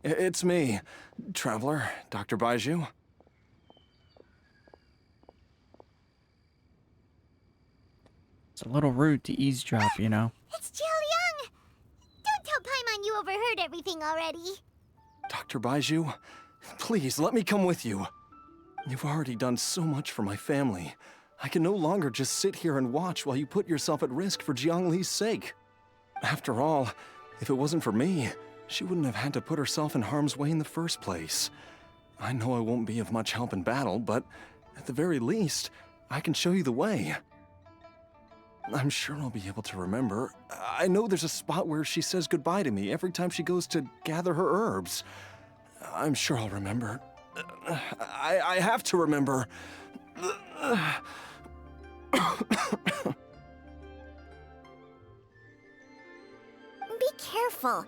It's me, Traveler, Dr. Baizhu. It's a little rude to eavesdrop, you know. It's Jialiang! Don't tell Paimon you overheard everything already. Dr. Baizhu, please let me come with you. You've already done so much for my family. I can no longer just sit here and watch while you put yourself at risk for Jiang Li's sake. After all, if it wasn't for me, she wouldn't have had to put herself in harm's way in the first place. I know I won't be of much help in battle, but at the very least, I can show you the way. I'm sure I'll be able to remember. I know there's a spot where she says goodbye to me every time she goes to gather her herbs. I'm sure I'll remember. I have to remember. Be careful.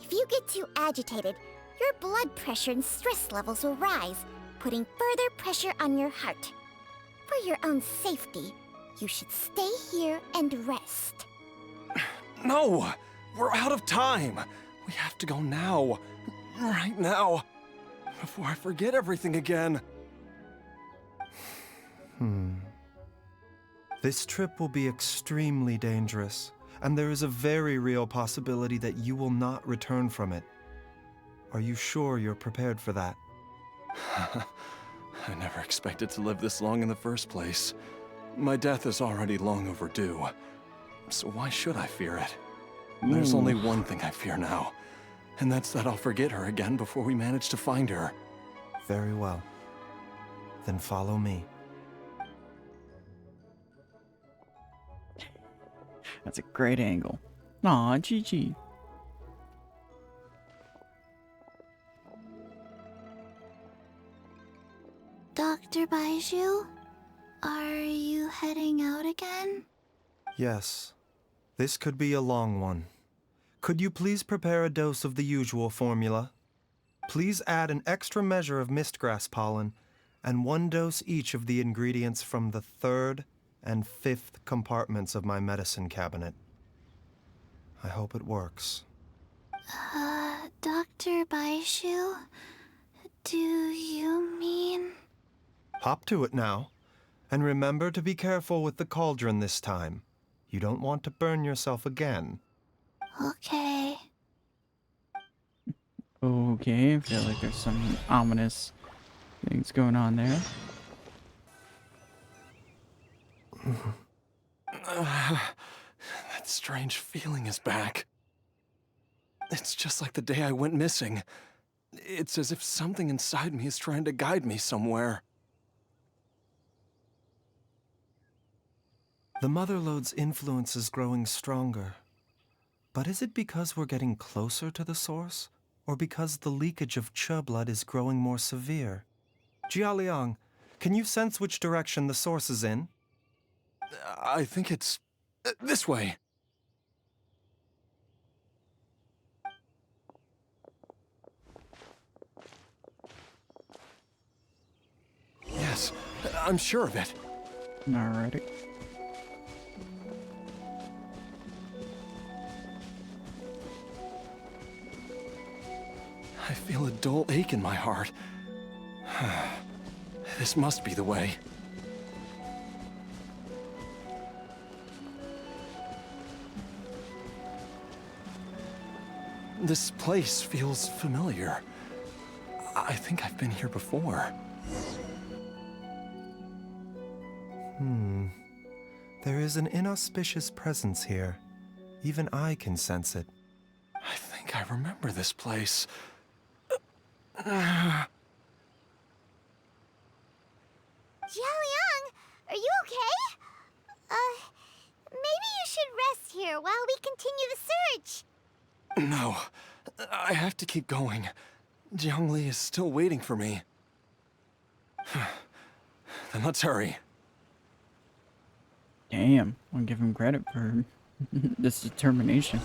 If you get too agitated, your blood pressure and stress levels will rise, putting further pressure on your heart. For your own safety, you should stay here and rest. No! We're out of time! We have to go now. Right now. Before I forget everything again. This trip will be extremely dangerous, and there is a very real possibility that you will not return from it. Are you sure you're prepared for that? I never expected to live this long in the first place. My death is already long overdue. So why should I fear it? There's only one thing I fear now, and that's that I'll forget her again before we manage to find her. Very well. Then follow me. That's a great angle. Aw, GG. Dr. Baizhu, are you heading out again? Yes. This could be a long one. Could you please prepare a dose of the usual formula? Please add an extra measure of mistgrass pollen and 1 dose each of the ingredients from the 3rd and 5th compartments of my medicine cabinet. I hope it works. Dr. Baizhu? Do you mean... Hop to it now. And remember to be careful with the cauldron this time. You don't want to burn yourself again. Okay. Okay, I feel like there's some ominous things going on there. That strange feeling is back. It's just like the day I went missing. It's as if something inside me is trying to guide me somewhere. The Mother Lode's influence is growing stronger. But is it because we're getting closer to the source? Or because the leakage of Che blood is growing more severe? Jialiang, can you sense which direction the source is in? I think it's... this way. Yes, I'm sure of it. Alrighty. I feel a dull ache in my heart. This must be the way. This place feels familiar. I think I've been here before. There is an inauspicious presence here. Even I can sense it. I think I remember this place. Jialiang, are you okay? Maybe you should rest here while we continue the search. No, I have to keep going. Jiangli is still waiting for me. Then let's hurry. Damn, I'll give him credit for this determination.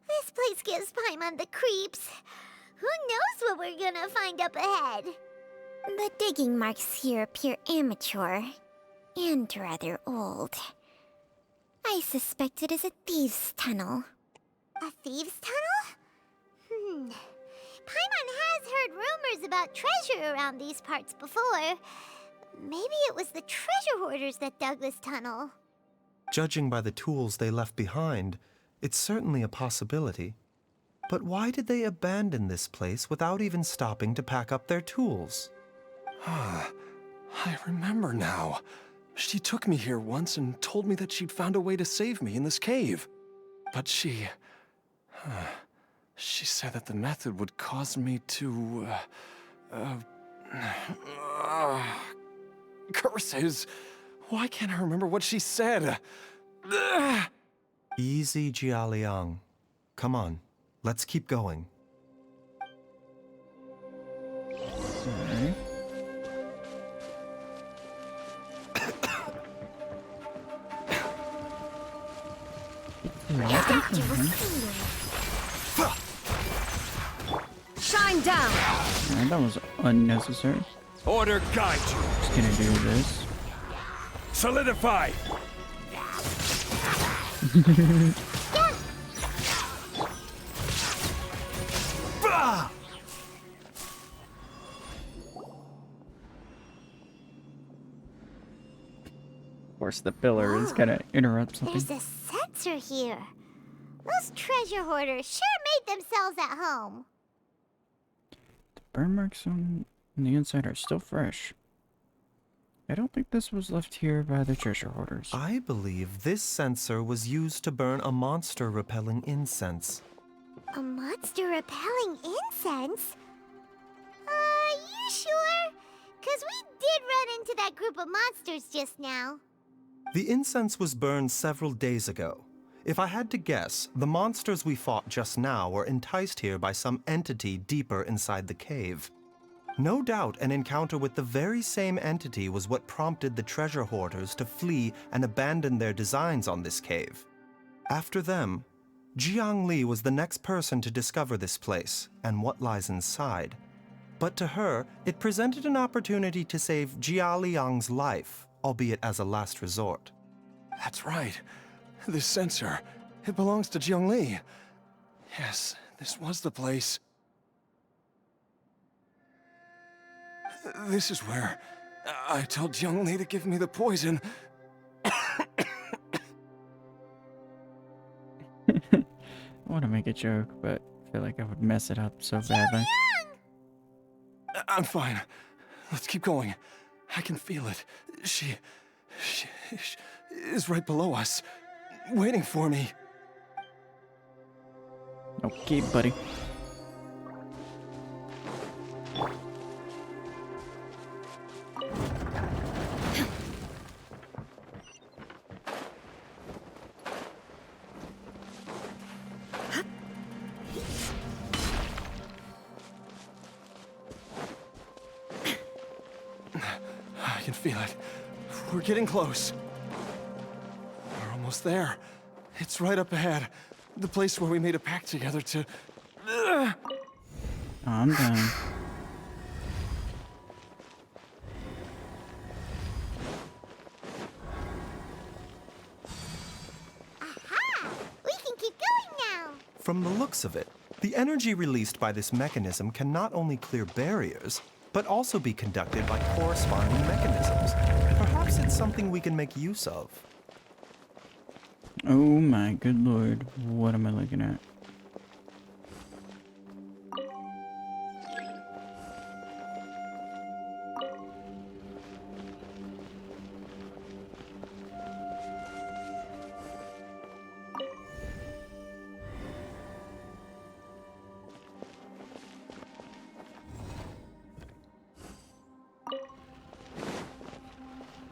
This place gives Paimon the creeps. Who knows what we're gonna find up ahead? The digging marks here appear amateur and rather old. I suspect it is a thieves' tunnel. A thieves' tunnel? Paimon has heard rumors about treasure around these parts before. Maybe it was the treasure hoarders that dug this tunnel. Judging by the tools they left behind, it's certainly a possibility. But why did they abandon this place without even stopping to pack up their tools? I remember now. She took me here once and told me that she'd found a way to save me in this cave. But she said that the method would cause me to... curses! Why can't I remember what she said? Easy, Jialiang. Come on, let's keep going. Alright. Shine down! Alright, that was unnecessary. Order guide you. Just gonna do this. Solidify. Of course, the pillar is gonna interrupt something. There's a sensor here. Those treasure hoarders sure made themselves at home. The burn marks on the inside are still fresh. I don't think this was left here by the treasure hoarders. I believe this sensor was used to burn a monster-repelling incense. A monster repelling incense? You sure? 'Cause we did run into that group of monsters just now. The incense was burned several days ago. If I had to guess, the monsters we fought just now were enticed here by some entity deeper inside the cave. No doubt an encounter with the very same entity was what prompted the treasure hoarders to flee and abandon their designs on this cave. After them, Jiang Li was the next person to discover this place and what lies inside. But to her, it presented an opportunity to save Jia Liang's life, albeit as a last resort. That's right. This sensor, it belongs to Jiang Li. Yes, this was the place. This is where I told Jiang Li to give me the poison. I want to make a joke, but I feel like I would mess it up so badly. I'm fine. Let's keep going. I can feel it. She is right below us, waiting for me. Okay, buddy. I can feel it. We're getting close. We're almost there. It's right up ahead. The place where we made a pact together to... I'm done. Aha! We can keep going now! From the looks of it, the energy released by this mechanism can not only clear barriers, but also be conducted by corresponding mechanisms. Perhaps it's something we can make use of. Oh my good lord, what am I looking at?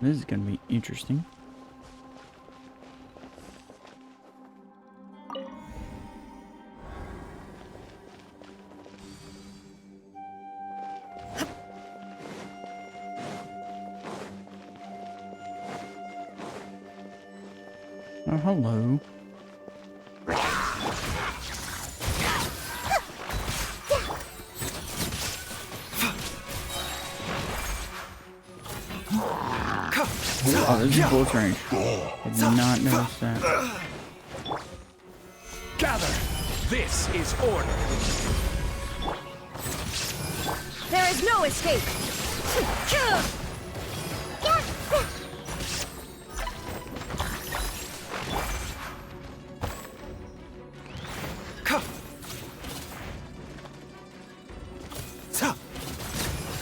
This is gonna be interesting. Oh, hello. Oh, this is bolt range. I did not notice that. Gather! This is order! There is no escape!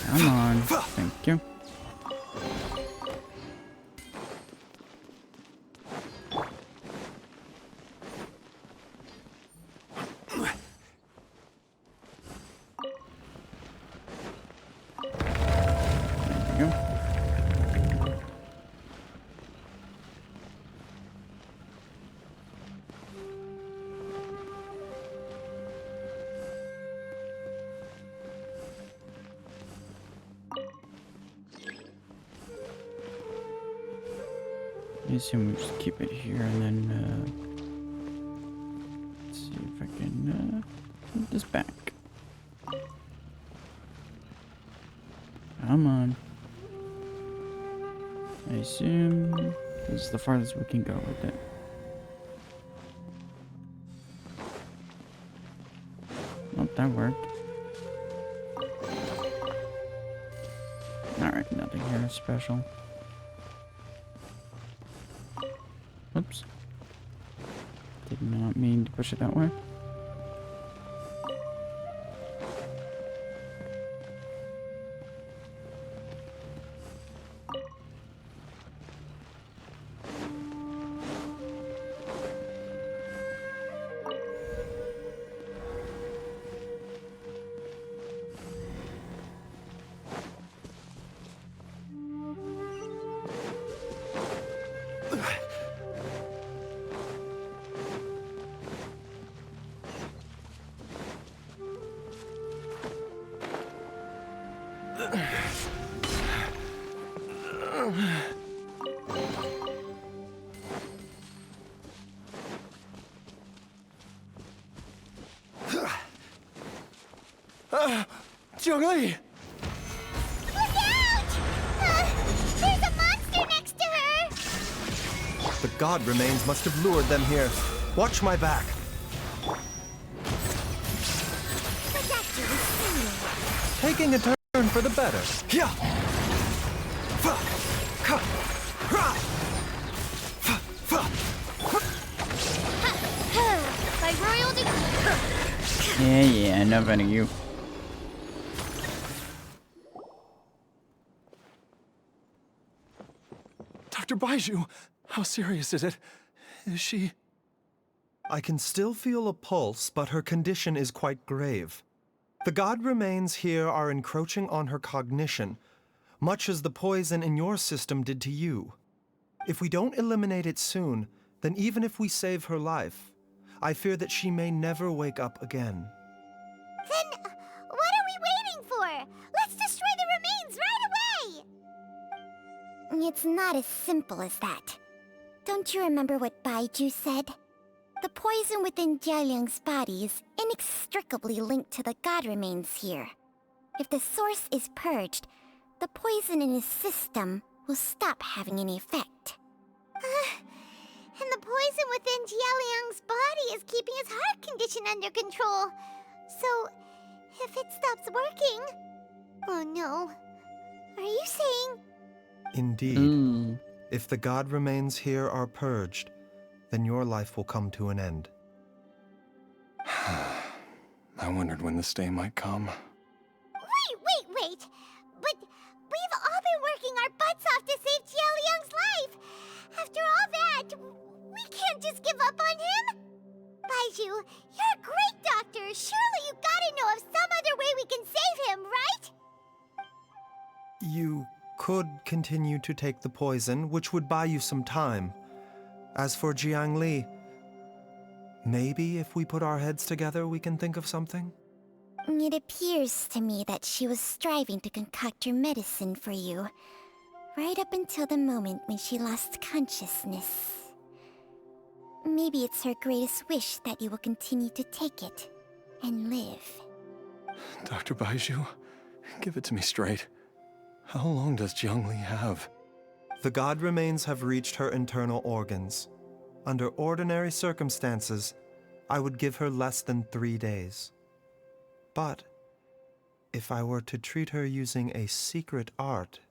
Come on. Thank you. I assume we just keep it here and then, let's see if I can, put this back. Come on. I assume this is the farthest we can go with it. Oh, that worked. Alright, nothing here special. Oops. Did not mean to push it that way. Zhongli! Look out! There's a monster next to her! The god remains must have lured them here. Watch my back. The doctor was singing. Taking a turn for the better. Yeah. By royal decree. Yeah, enough out of you. Dr. Baizhu, how serious is it? Is she... I can still feel a pulse, but her condition is quite grave. The god remains here are encroaching on her cognition, much as the poison in your system did to you. If we don't eliminate it soon, then even if we save her life, I fear that she may never wake up again. Then what are we waiting for? Let's destroy the remains right away! It's not as simple as that. Don't you remember what Baizhu said? The poison within Jialiang's body is inextricably linked to the god remains here. If the source is purged, the poison in his system will stop having any effect. And the poison within Jialiang's body is keeping his heart condition under control. So, if it stops working... Oh no. Are you saying... Indeed. If the god remains here are purged, then your life will come to an end. I wondered when this day might come. Wait! But we've all been working our butts off to save Jialiang's life! After all that, we can't just give up on him! Baizhu, you're a great doctor! Surely you gotta know of some other way we can save him, right? You could continue to take the poison, which would buy you some time. As for Jiangli, maybe if we put our heads together, we can think of something? It appears to me that she was striving to concoct your medicine for you, right up until the moment when she lost consciousness. Maybe it's her greatest wish that you will continue to take it and live. Dr. Baizhu, give it to me straight. How long does Jiangli have? The god remains have reached her internal organs. Under ordinary circumstances, I would give her less than 3 days. But if I were to treat her using a secret art...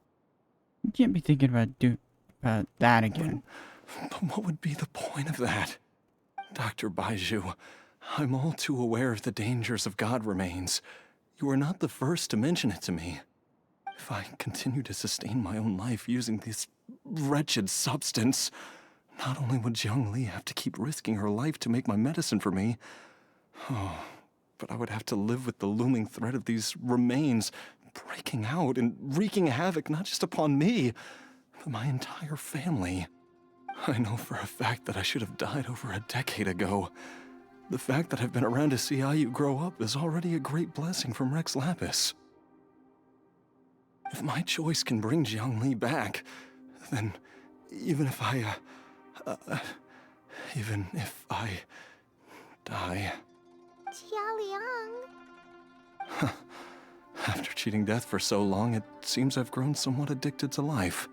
You can't be thinking about that again. But what would be the point of that? Dr. Baizhu, I'm all too aware of the dangers of god remains. You are not the first to mention it to me. If I continue to sustain my own life using this wretched substance, not only would Jiangli have to keep risking her life to make my medicine for me, but I would have to live with the looming threat of these remains breaking out and wreaking havoc not just upon me, but my entire family. I know for a fact that I should have died over a decade ago. The fact that I've been around to see Ayu grow up is already a great blessing from Rex Lapis. If my choice can bring Jiangli back, then even if I die... Jialiang... After cheating death for so long, it seems I've grown somewhat addicted to life.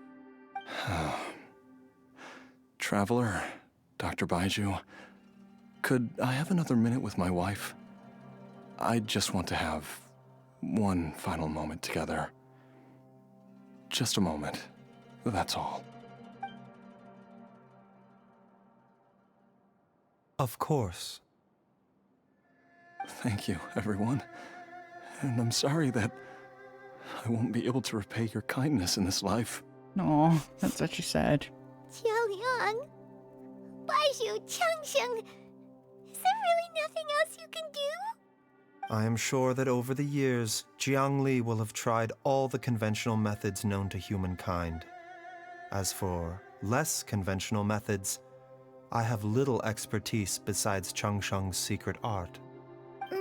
Traveler, Dr. Baizhu, could I have another minute with my wife? I just want to have one final moment together. Just a moment, that's all. Of course. Thank you, everyone. And I'm sorry that I won't be able to repay your kindness in this life. No, that's what she said. Jialiang... Baizhu, Changsheng... Is there really nothing else you can do? I am sure that over the years, Jiangli will have tried all the conventional methods known to humankind. As for less conventional methods, I have little expertise besides Changsheng's secret art.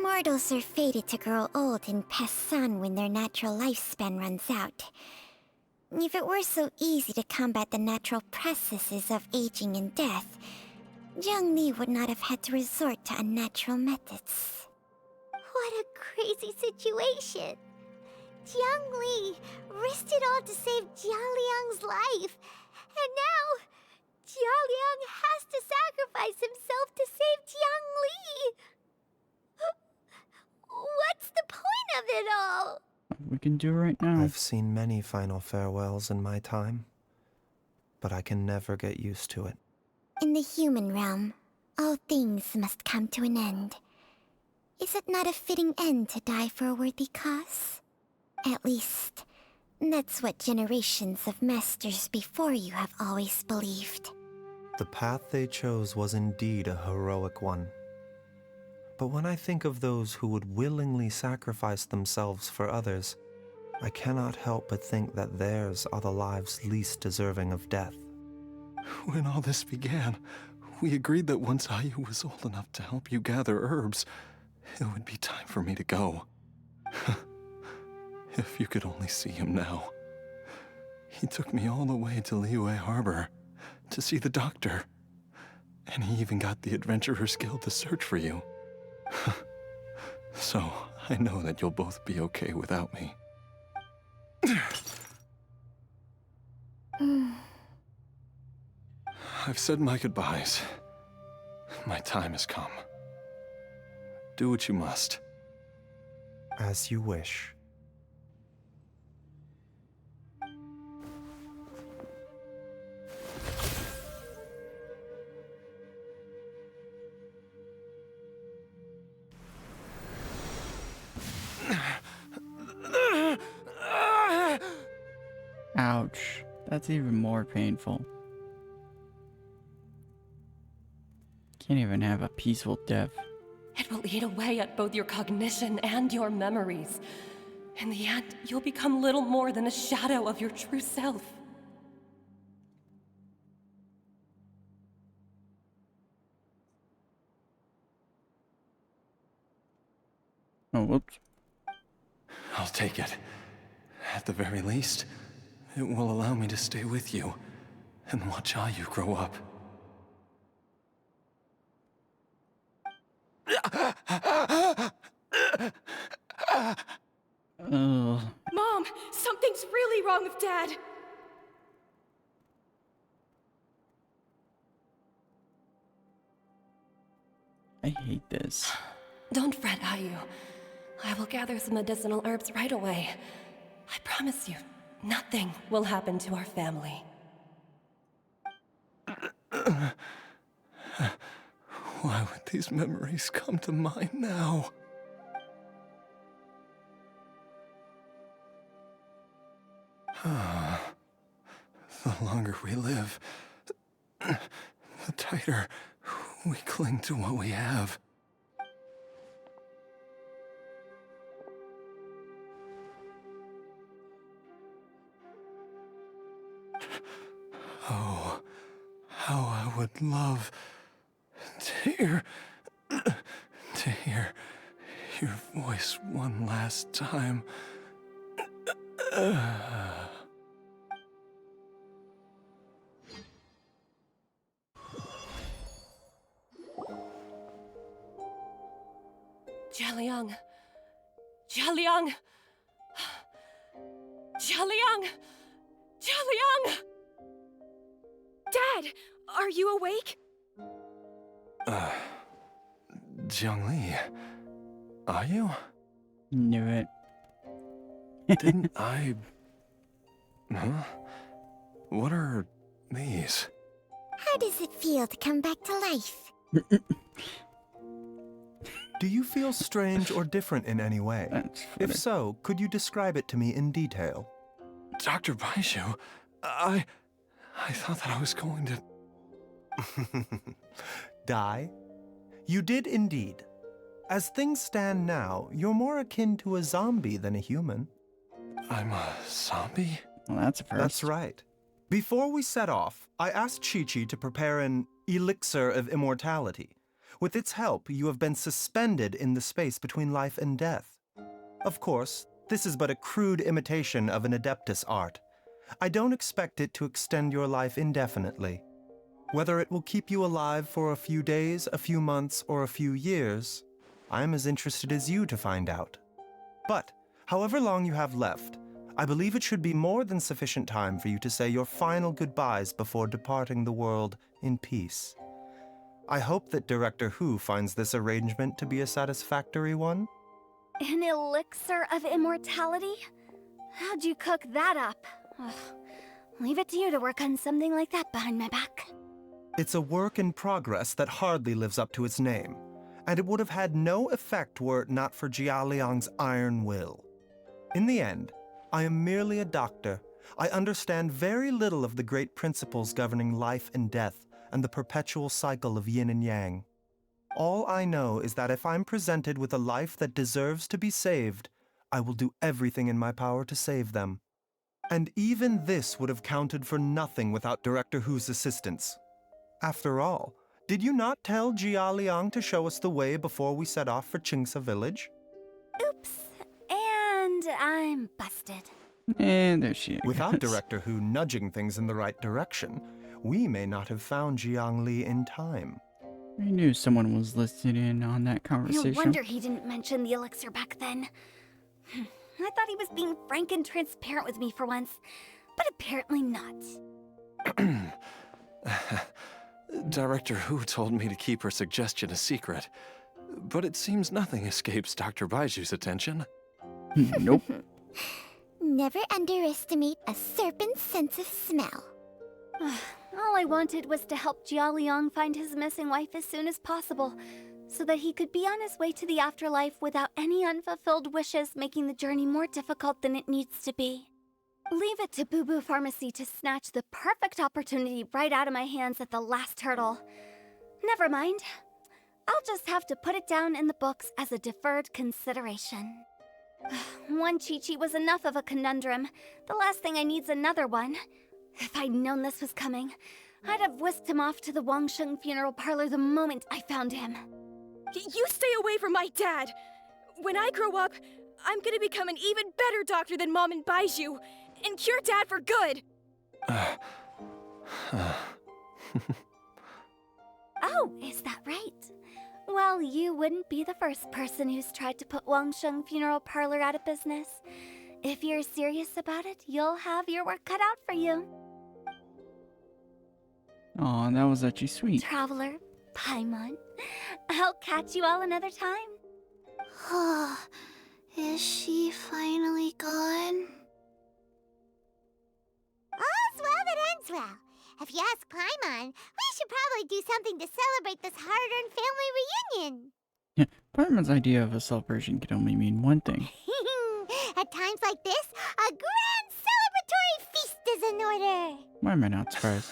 More Mortals are fated to grow old and pass on when their natural lifespan runs out. If it were so easy to combat the natural processes of aging and death, Zhongli would not have had to resort to unnatural methods. What a crazy situation. Jiangli risked it all to save Jialiang's life. And now, Jialiang has to sacrifice himself to save Jiangli. What's the point of it all? We can do right now. I've seen many final farewells in my time, but I can never get used to it. In the human realm, all things must come to an end. Is it not a fitting end to die for a worthy cause? At least, that's what generations of masters before you have always believed. The path they chose was indeed a heroic one. But when I think of those who would willingly sacrifice themselves for others, I cannot help but think that theirs are the lives least deserving of death. When all this began, we agreed that once Ayu was old enough to help you gather herbs, it would be time for me to go. If you could only see him now. He took me all the way to Liyue Harbor to see the doctor. And he even got the Adventurers Guild to search for you. So, I know that you'll both be okay without me. I've said my goodbyes. My time has come. Do what you must. As you wish. Ouch. That's even more painful. Can't even have a peaceful death. It will eat away at both your cognition and your memories. In the end, you'll become little more than a shadow of your true self. Oh, whoops. I'll take it. At the very least, it will allow me to stay with you and watch Ayu grow up. Oh. Mom, something's really wrong with Dad. I hate this. Don't fret, Ayu. I will gather some medicinal herbs right away. I promise you, nothing will happen to our family. Why would these memories come to mind now? The longer we live, the tighter we cling to what we have. Oh, how I would love to hear your voice one last time. Jialiang! Jialiang! Jialiang! Jialiang! Dad, are you awake? Jiangli, are you? Knew it. Didn't I... Huh? What are these? How does it feel to come back to life? Do you feel strange or different in any way? If so, could you describe it to me in detail? Dr. Baizhu, I thought that I was going to... Die? You did indeed. As things stand now, you're more akin to a zombie than a human. I'm a zombie? Well, that's a first. That's right. Before we set off, I asked Chi-Chi to prepare an elixir of immortality, With its help, you have been suspended in the space between life and death. Of course, this is but a crude imitation of an Adeptus art. I don't expect it to extend your life indefinitely. Whether it will keep you alive for a few days, a few months, or a few years, I'm as interested as you to find out. But, however long you have left, I believe it should be more than sufficient time for you to say your final goodbyes before departing the world in peace. I hope that Director Hu finds this arrangement to be a satisfactory one. An elixir of immortality? How'd you cook that up? Ugh. Leave it to you to work on something like that behind my back. It's a work in progress that hardly lives up to its name, and it would have had no effect were it not for Jialiang's iron will. In the end, I am merely a doctor. I understand very little of the great principles governing life and death and the perpetual cycle of yin and yang. All I know is that if I'm presented with a life that deserves to be saved, I will do everything in my power to save them. And even this would have counted for nothing without Director Hu's assistance. After all, did you not tell Jia Liang to show us the way before we set off for Qingsa village? Oops. And I'm busted. And there she is. Without Director Hu nudging things in the right direction, we may not have found Jiang Li in time. I knew someone was listed in on that conversation. No wonder he didn't mention the elixir back then. I thought he was being frank and transparent with me for once, but apparently not. Director Hu told me to keep her suggestion a secret, but it seems nothing escapes Dr. Baiju's attention. Nope. Never underestimate a serpent's sense of smell. All I wanted was to help Jialiang find his missing wife as soon as possible, so that he could be on his way to the afterlife without any unfulfilled wishes making the journey more difficult than it needs to be. Leave it to Boo Boo Pharmacy to snatch the perfect opportunity right out of my hands at the last hurdle. Never mind. I'll just have to put it down in the books as a deferred consideration. One Chi-Chi was enough of a conundrum. The last thing I need's another one. If I'd known this was coming, I'd have whisked him off to the Wangsheng funeral parlor the moment I found him. You stay away from my dad! When I grow up, I'm gonna become an even better doctor than Mom and Baizhu, and cure Dad for good! Oh, is that right? Well, you wouldn't be the first person who's tried to put Wangsheng funeral parlor out of business. If you're serious about it, you'll have your work cut out for you. Aw, that was actually sweet. Traveler, Paimon, I'll catch you all another time. Oh, is she finally gone? All's well that ends well. If you ask Paimon, we should probably do something to celebrate this hard-earned family reunion. Yeah, Paimon's idea of a celebration can only mean one thing. At times like this, a grand celebratory feast is in order. Why am I not surprised?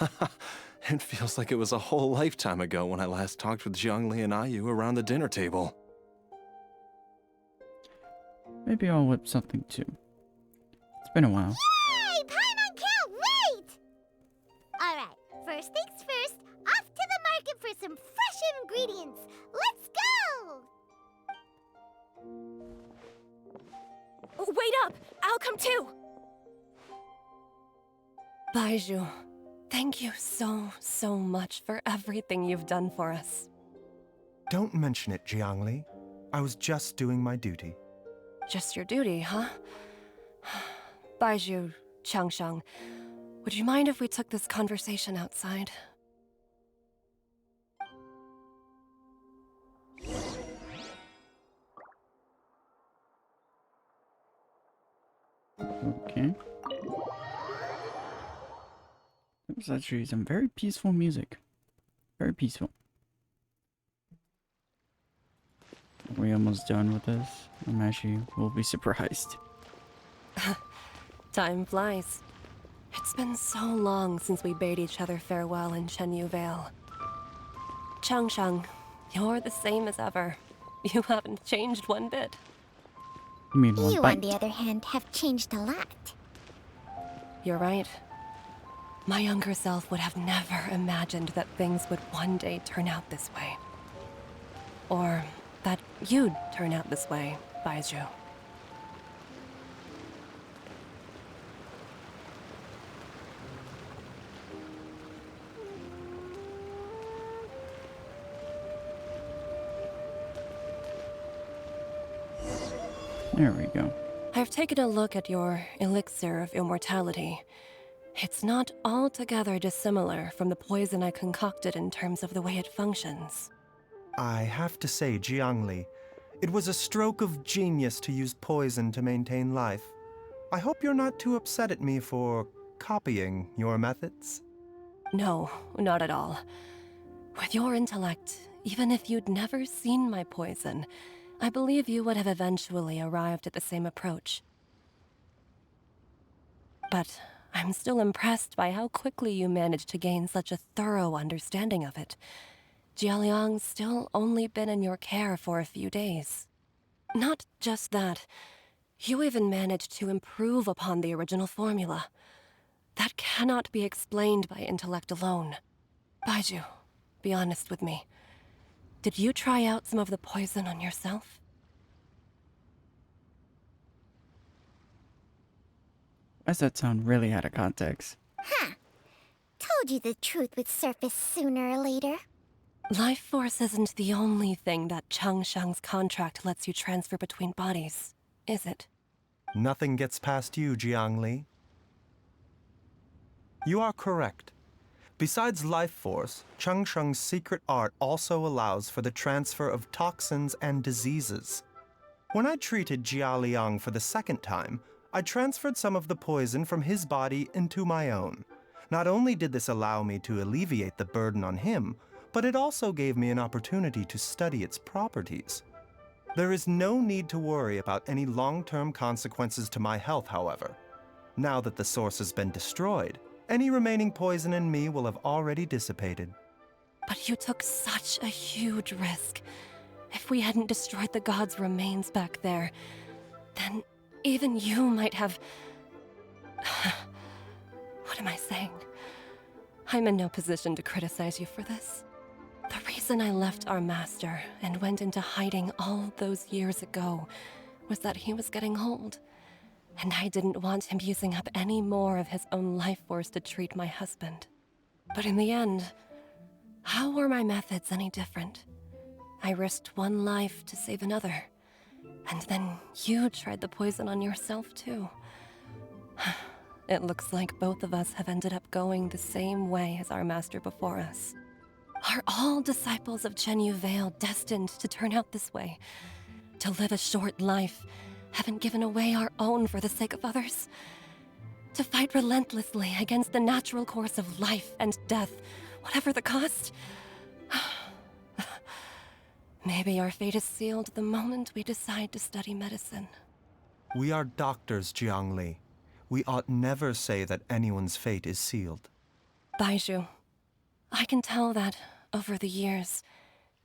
It feels like it was a whole lifetime ago when I last talked with Zhongli and Ayu around the dinner table. Maybe I'll whip something too. It's been a while. Yay! Paimon can't wait! Alright, first things first, off to the market for some fresh ingredients. Let's go! Wait up! I'll come too! Baizhu, thank you so much for everything you've done for us. Don't mention it, Jiangli. I was just doing my duty. Just your duty, huh? Baizhu, Changsheng, would you mind if we took this conversation outside? Okay. That was actually some very peaceful music. Very peaceful. Are we almost done with this? Will be surprised. Time flies. It's been so long since we bade each other farewell in Chenyu Vale. Changsheng, you're the same as ever. You haven't changed one bit. You mean one You, bite? on the other hand, have changed a lot. You're right. My younger self would have never imagined that things would one day turn out this way. or that you'd turn out this way, Baizhu. There we go. I've taken a look at your elixir of immortality. It's not altogether dissimilar from the poison I concocted in terms of the way it functions. I have to say, Jiangli, it was a stroke of genius to use poison to maintain life. I hope you're not too upset at me for copying your methods. No, not at all. With your intellect, even if you'd never seen my poison, I believe you would have eventually arrived at the same approach. But I'm still impressed by how quickly you managed to gain such a thorough understanding of it. Jialiang's still only been in your care for a few days. Not just that, you even managed to improve upon the original formula. That cannot be explained by intellect alone. Baizhu, be honest with me. Did you try out some of the poison on yourself? Why does that sound really out of context? Huh. Told you the truth would surface sooner or later. Life force isn't the only thing that Changshang's contract lets you transfer between bodies, is it? Nothing gets past you, Jiangli. You are correct. Besides life force, Changsheng's secret art also allows for the transfer of toxins and diseases. When I treated Jia Liang for the second time, I transferred some of the poison from his body into my own. Not only did this allow me to alleviate the burden on him, but it also gave me an opportunity to study its properties. There is no need to worry about any long-term consequences to my health, however. Now that the source has been destroyed, any remaining poison in me will have already dissipated. But you took such a huge risk. If we hadn't destroyed the god's remains back there, then even you might have... What am I saying? I'm in no position to criticize you for this. The reason I left our master and went into hiding all those years ago was that he was getting old, and I didn't want him using up any more of his own life force to treat my husband. But in the end, how were my methods any different? I risked one life to save another, and then you tried the poison on yourself too. It looks like both of us have ended up going the same way as our master before us. Are all disciples of Chenyu Vale destined to turn out this way? To live a short life, having given away our own for the sake of others? To fight relentlessly against the natural course of life and death, whatever the cost? Maybe our fate is sealed the moment we decide to study medicine. We are doctors, Jiangli. We ought never say that anyone's fate is sealed. Baizhu, I can tell that, over the years,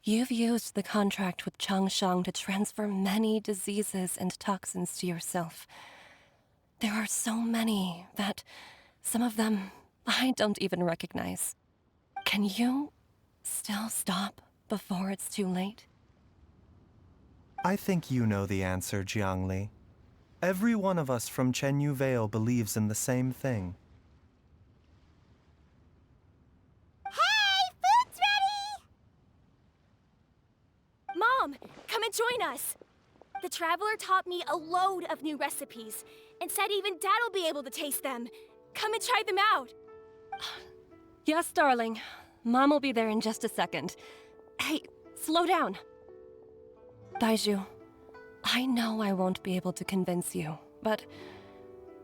you've used the contract with Changshang to transfer many diseases and toxins to yourself. There are so many that, some of them, I don't even recognize. Can you still stop before it's too late? I think you know the answer, Jiangli. Every one of us from Chenyu Vale believes in the same thing. Hey, food's ready! Mom, come and join us. The Traveler taught me a load of new recipes and said even Dad'll be able to taste them. Come and try them out. Yes, darling. Mom will be there in just a second. Hey, slow down. Baizhu, I know I won't be able to convince you, but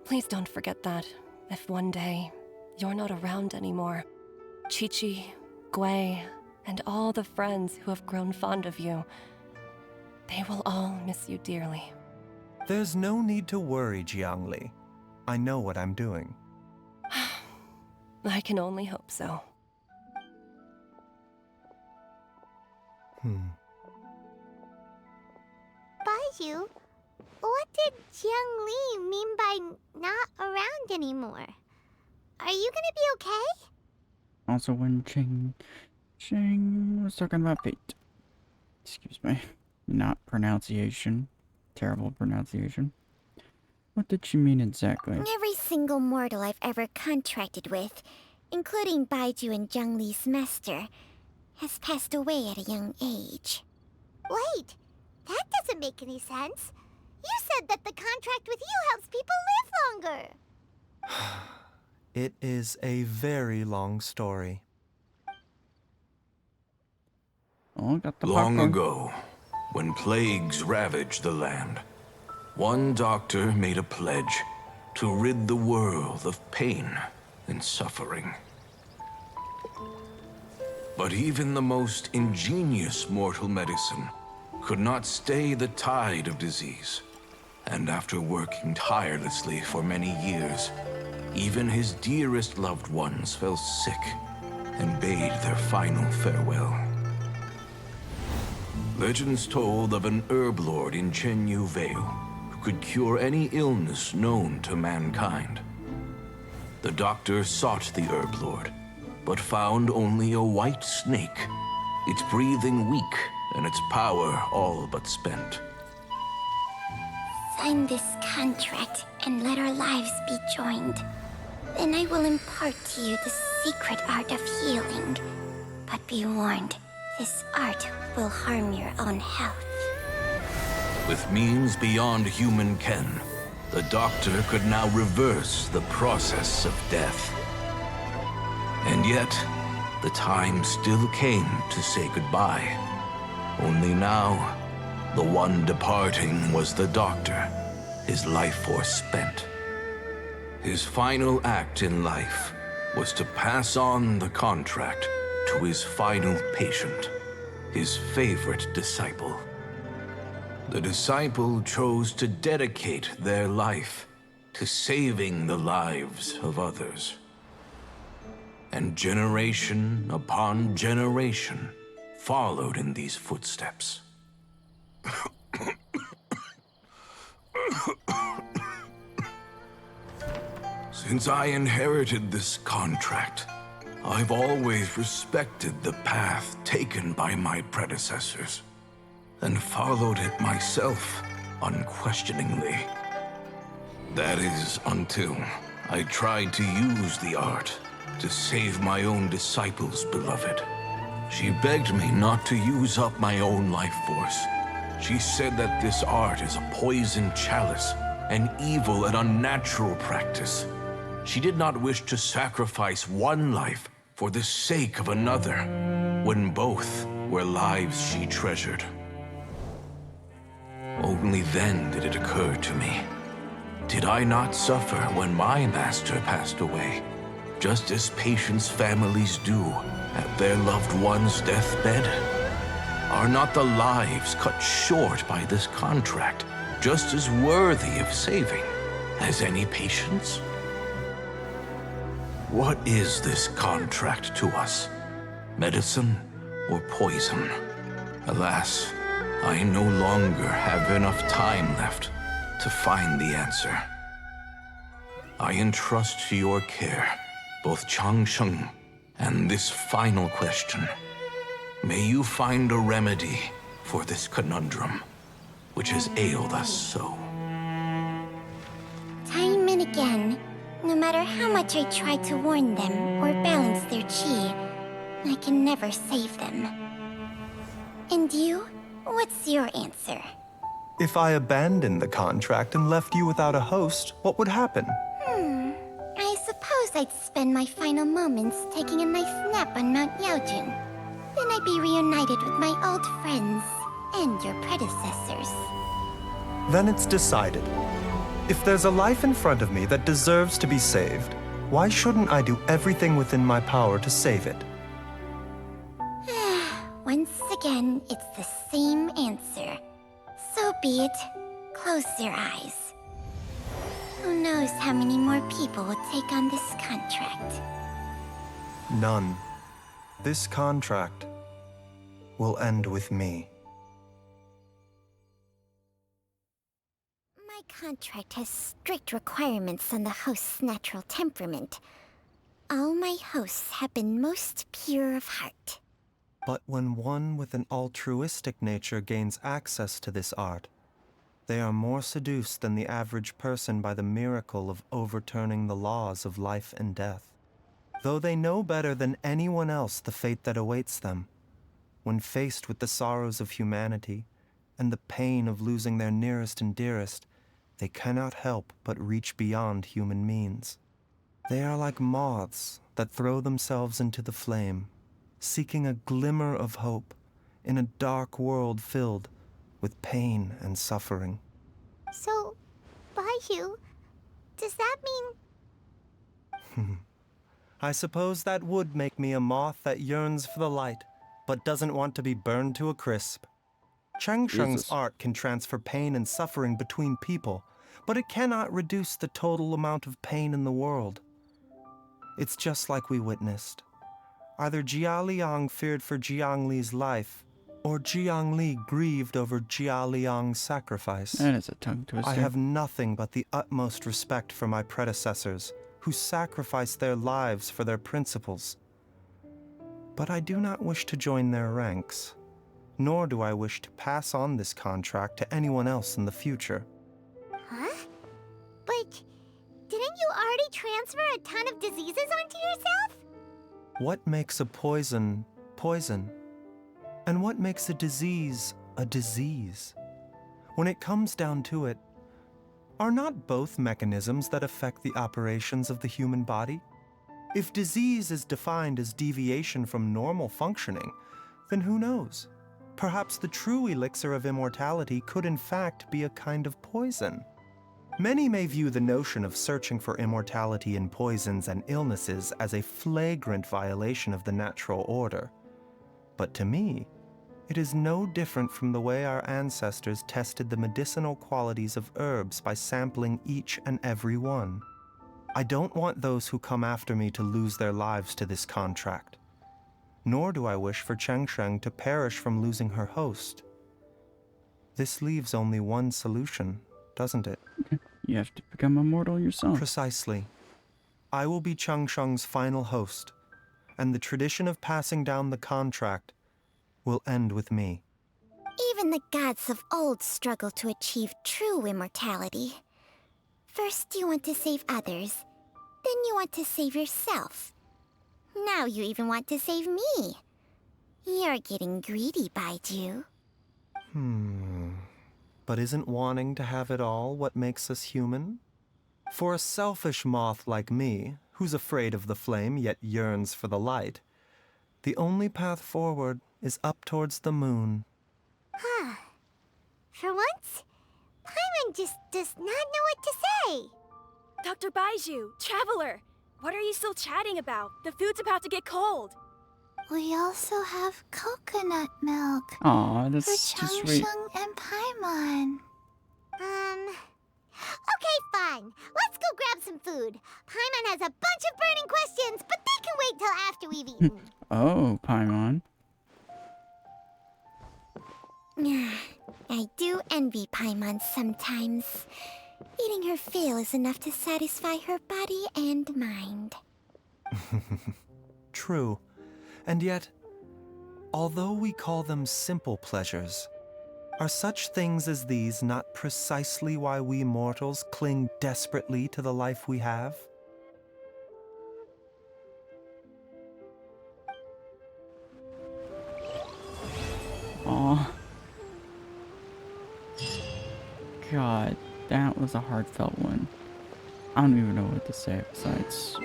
please don't forget that if one day you're not around anymore, Qiqi, Gui, and all the friends who have grown fond of you, they will all miss you dearly. There's no need to worry, Jiangli. I know what I'm doing. I can only hope so. Baizhu, what did Jiang Li mean by not around anymore? Are you gonna be okay? Also when Ching was talking about fate. Excuse me. Not pronunciation. Terrible pronunciation. What did she mean exactly? Every single mortal I've ever contracted with, including Baizhu and Zhongli's master, has passed away at a young age. Wait, that doesn't make any sense. You said that the contract with you helps people live longer. It is a very long story. Oh, got the Long popcorn. ago, when plagues ravaged the land, one doctor made a pledge to rid the world of pain and suffering. But even the most ingenious mortal medicine could not stay the tide of disease. And after working tirelessly for many years, even his dearest loved ones fell sick and bade their final farewell. Legends told of an herb lord in Chenyu Vale who could cure any illness known to mankind. The doctor sought the herb lord, but found only a white snake, its breathing weak and its power all but spent. Sign this contract and let our lives be joined. Then I will impart to you the secret art of healing. But be warned, this art will harm your own health. With means beyond human ken, the doctor could now reverse the process of death. And yet, the time still came to say goodbye. Only now, the one departing was the doctor, his life force spent. His final act in life was to pass on the contract to his final patient, his favorite disciple. The disciple chose to dedicate their life to saving the lives of others. And generation upon generation followed in these footsteps. Since I inherited this contract, I've always respected the path taken by my predecessors, and followed it myself unquestioningly. That is, until I tried to use the art to save my own disciple's beloved. She begged me not to use up my own life force. She said that this art is a poisoned chalice, an evil and unnatural practice. She did not wish to sacrifice one life for the sake of another, when both were lives she treasured. Only then did it occur to me. Did I not suffer when my master passed away, just as patients' families do at their loved one's deathbed? Are not the lives cut short by this contract just as worthy of saving as any patients? What is this contract to us? Medicine or poison? Alas, I no longer have enough time left to find the answer. I entrust to your care both Changsheng and this final question. May you find a remedy for this conundrum, which has ailed us so. Time and again, no matter how much I try to warn them or balance their chi, I can never save them. And you? What's your answer? If I abandoned the contract and left you without a host, what would happen? I suppose I'd spend my final moments taking a nice nap on Mount Yaojun. Then I'd be reunited with my old friends and your predecessors. Then it's decided. If there's a life in front of me that deserves to be saved, why shouldn't I do everything within my power to save it? Once again, it's the same answer. So be it. Close your eyes. Who knows how many more people will take on this contract? None. This contract will end with me. My contract has strict requirements on the host's natural temperament. All my hosts have been most pure of heart. But when one with an altruistic nature gains access to this art, they are more seduced than the average person by the miracle of overturning the laws of life and death. Though they know better than anyone else the fate that awaits them, when faced with the sorrows of humanity and the pain of losing their nearest and dearest, they cannot help but reach beyond human means. They are like moths that throw themselves into the flame, seeking a glimmer of hope in a dark world filled with pain and suffering. So, Baizhu, does that mean... I suppose that would make me a moth that yearns for the light, but doesn't want to be burned to a crisp. Changsheng's art can transfer pain and suffering between people, but it cannot reduce the total amount of pain in the world. It's just like we witnessed. Either Jia Liang feared for Jiang Li's life, or Jiang Li grieved over Jia Liang's sacrifice. That is a tongue twister. I have nothing but the utmost respect for my predecessors, who sacrificed their lives for their principles. But I do not wish to join their ranks, nor do I wish to pass on this contract to anyone else in the future. Huh? But didn't you already transfer a ton of diseases onto yourself? What makes a poison, poison? And what makes a disease a disease? When it comes down to it, are not both mechanisms that affect the operations of the human body? If disease is defined as deviation from normal functioning, then who knows? Perhaps the true elixir of immortality could in fact be a kind of poison. Many may view the notion of searching for immortality in poisons and illnesses as a flagrant violation of the natural order. But to me, it is no different from the way our ancestors tested the medicinal qualities of herbs by sampling each and every one. I don't want those who come after me to lose their lives to this contract. Nor do I wish for Changsheng to perish from losing her host. This leaves only one solution, doesn't it? You have to become immortal yourself. Precisely. I will be Changsheng's final host, and the tradition of passing down the contract will end with me. Even the gods of old struggle to achieve true immortality. First you want to save others, then you want to save yourself. Now you even want to save me. You're getting greedy, Baizhu. But isn't wanting to have it all what makes us human? For a selfish moth like me, who's afraid of the flame yet yearns for the light, the only path forward is up towards the moon. Huh. For once, Paimon just does not know what to say. Dr. Baizhu, Traveler, what are you still chatting about? The food's about to get cold. We also have coconut milk Aw, for that's just sweet. Changsheng and Paimon. Okay, fine. Let's go grab some food. Paimon has a bunch of burning questions, but they can wait till after we've eaten. Oh, Paimon. I do envy Paimon sometimes. Eating her fill is enough to satisfy her body and mind. True. And yet, although we call them simple pleasures, are such things as these not precisely why we mortals cling desperately to the life we have? Aw. God, that was a heartfelt one. I don't even know what to say besides...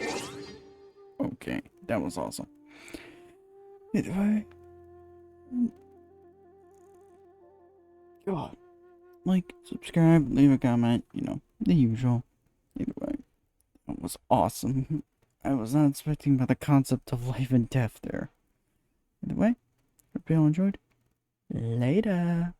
Okay, that was awesome. Either way... God. Like, subscribe, leave a comment, you know, the usual. Either way, that was awesome. I was not expecting about the concept of life and death there. Either way, hope you all enjoyed. Later.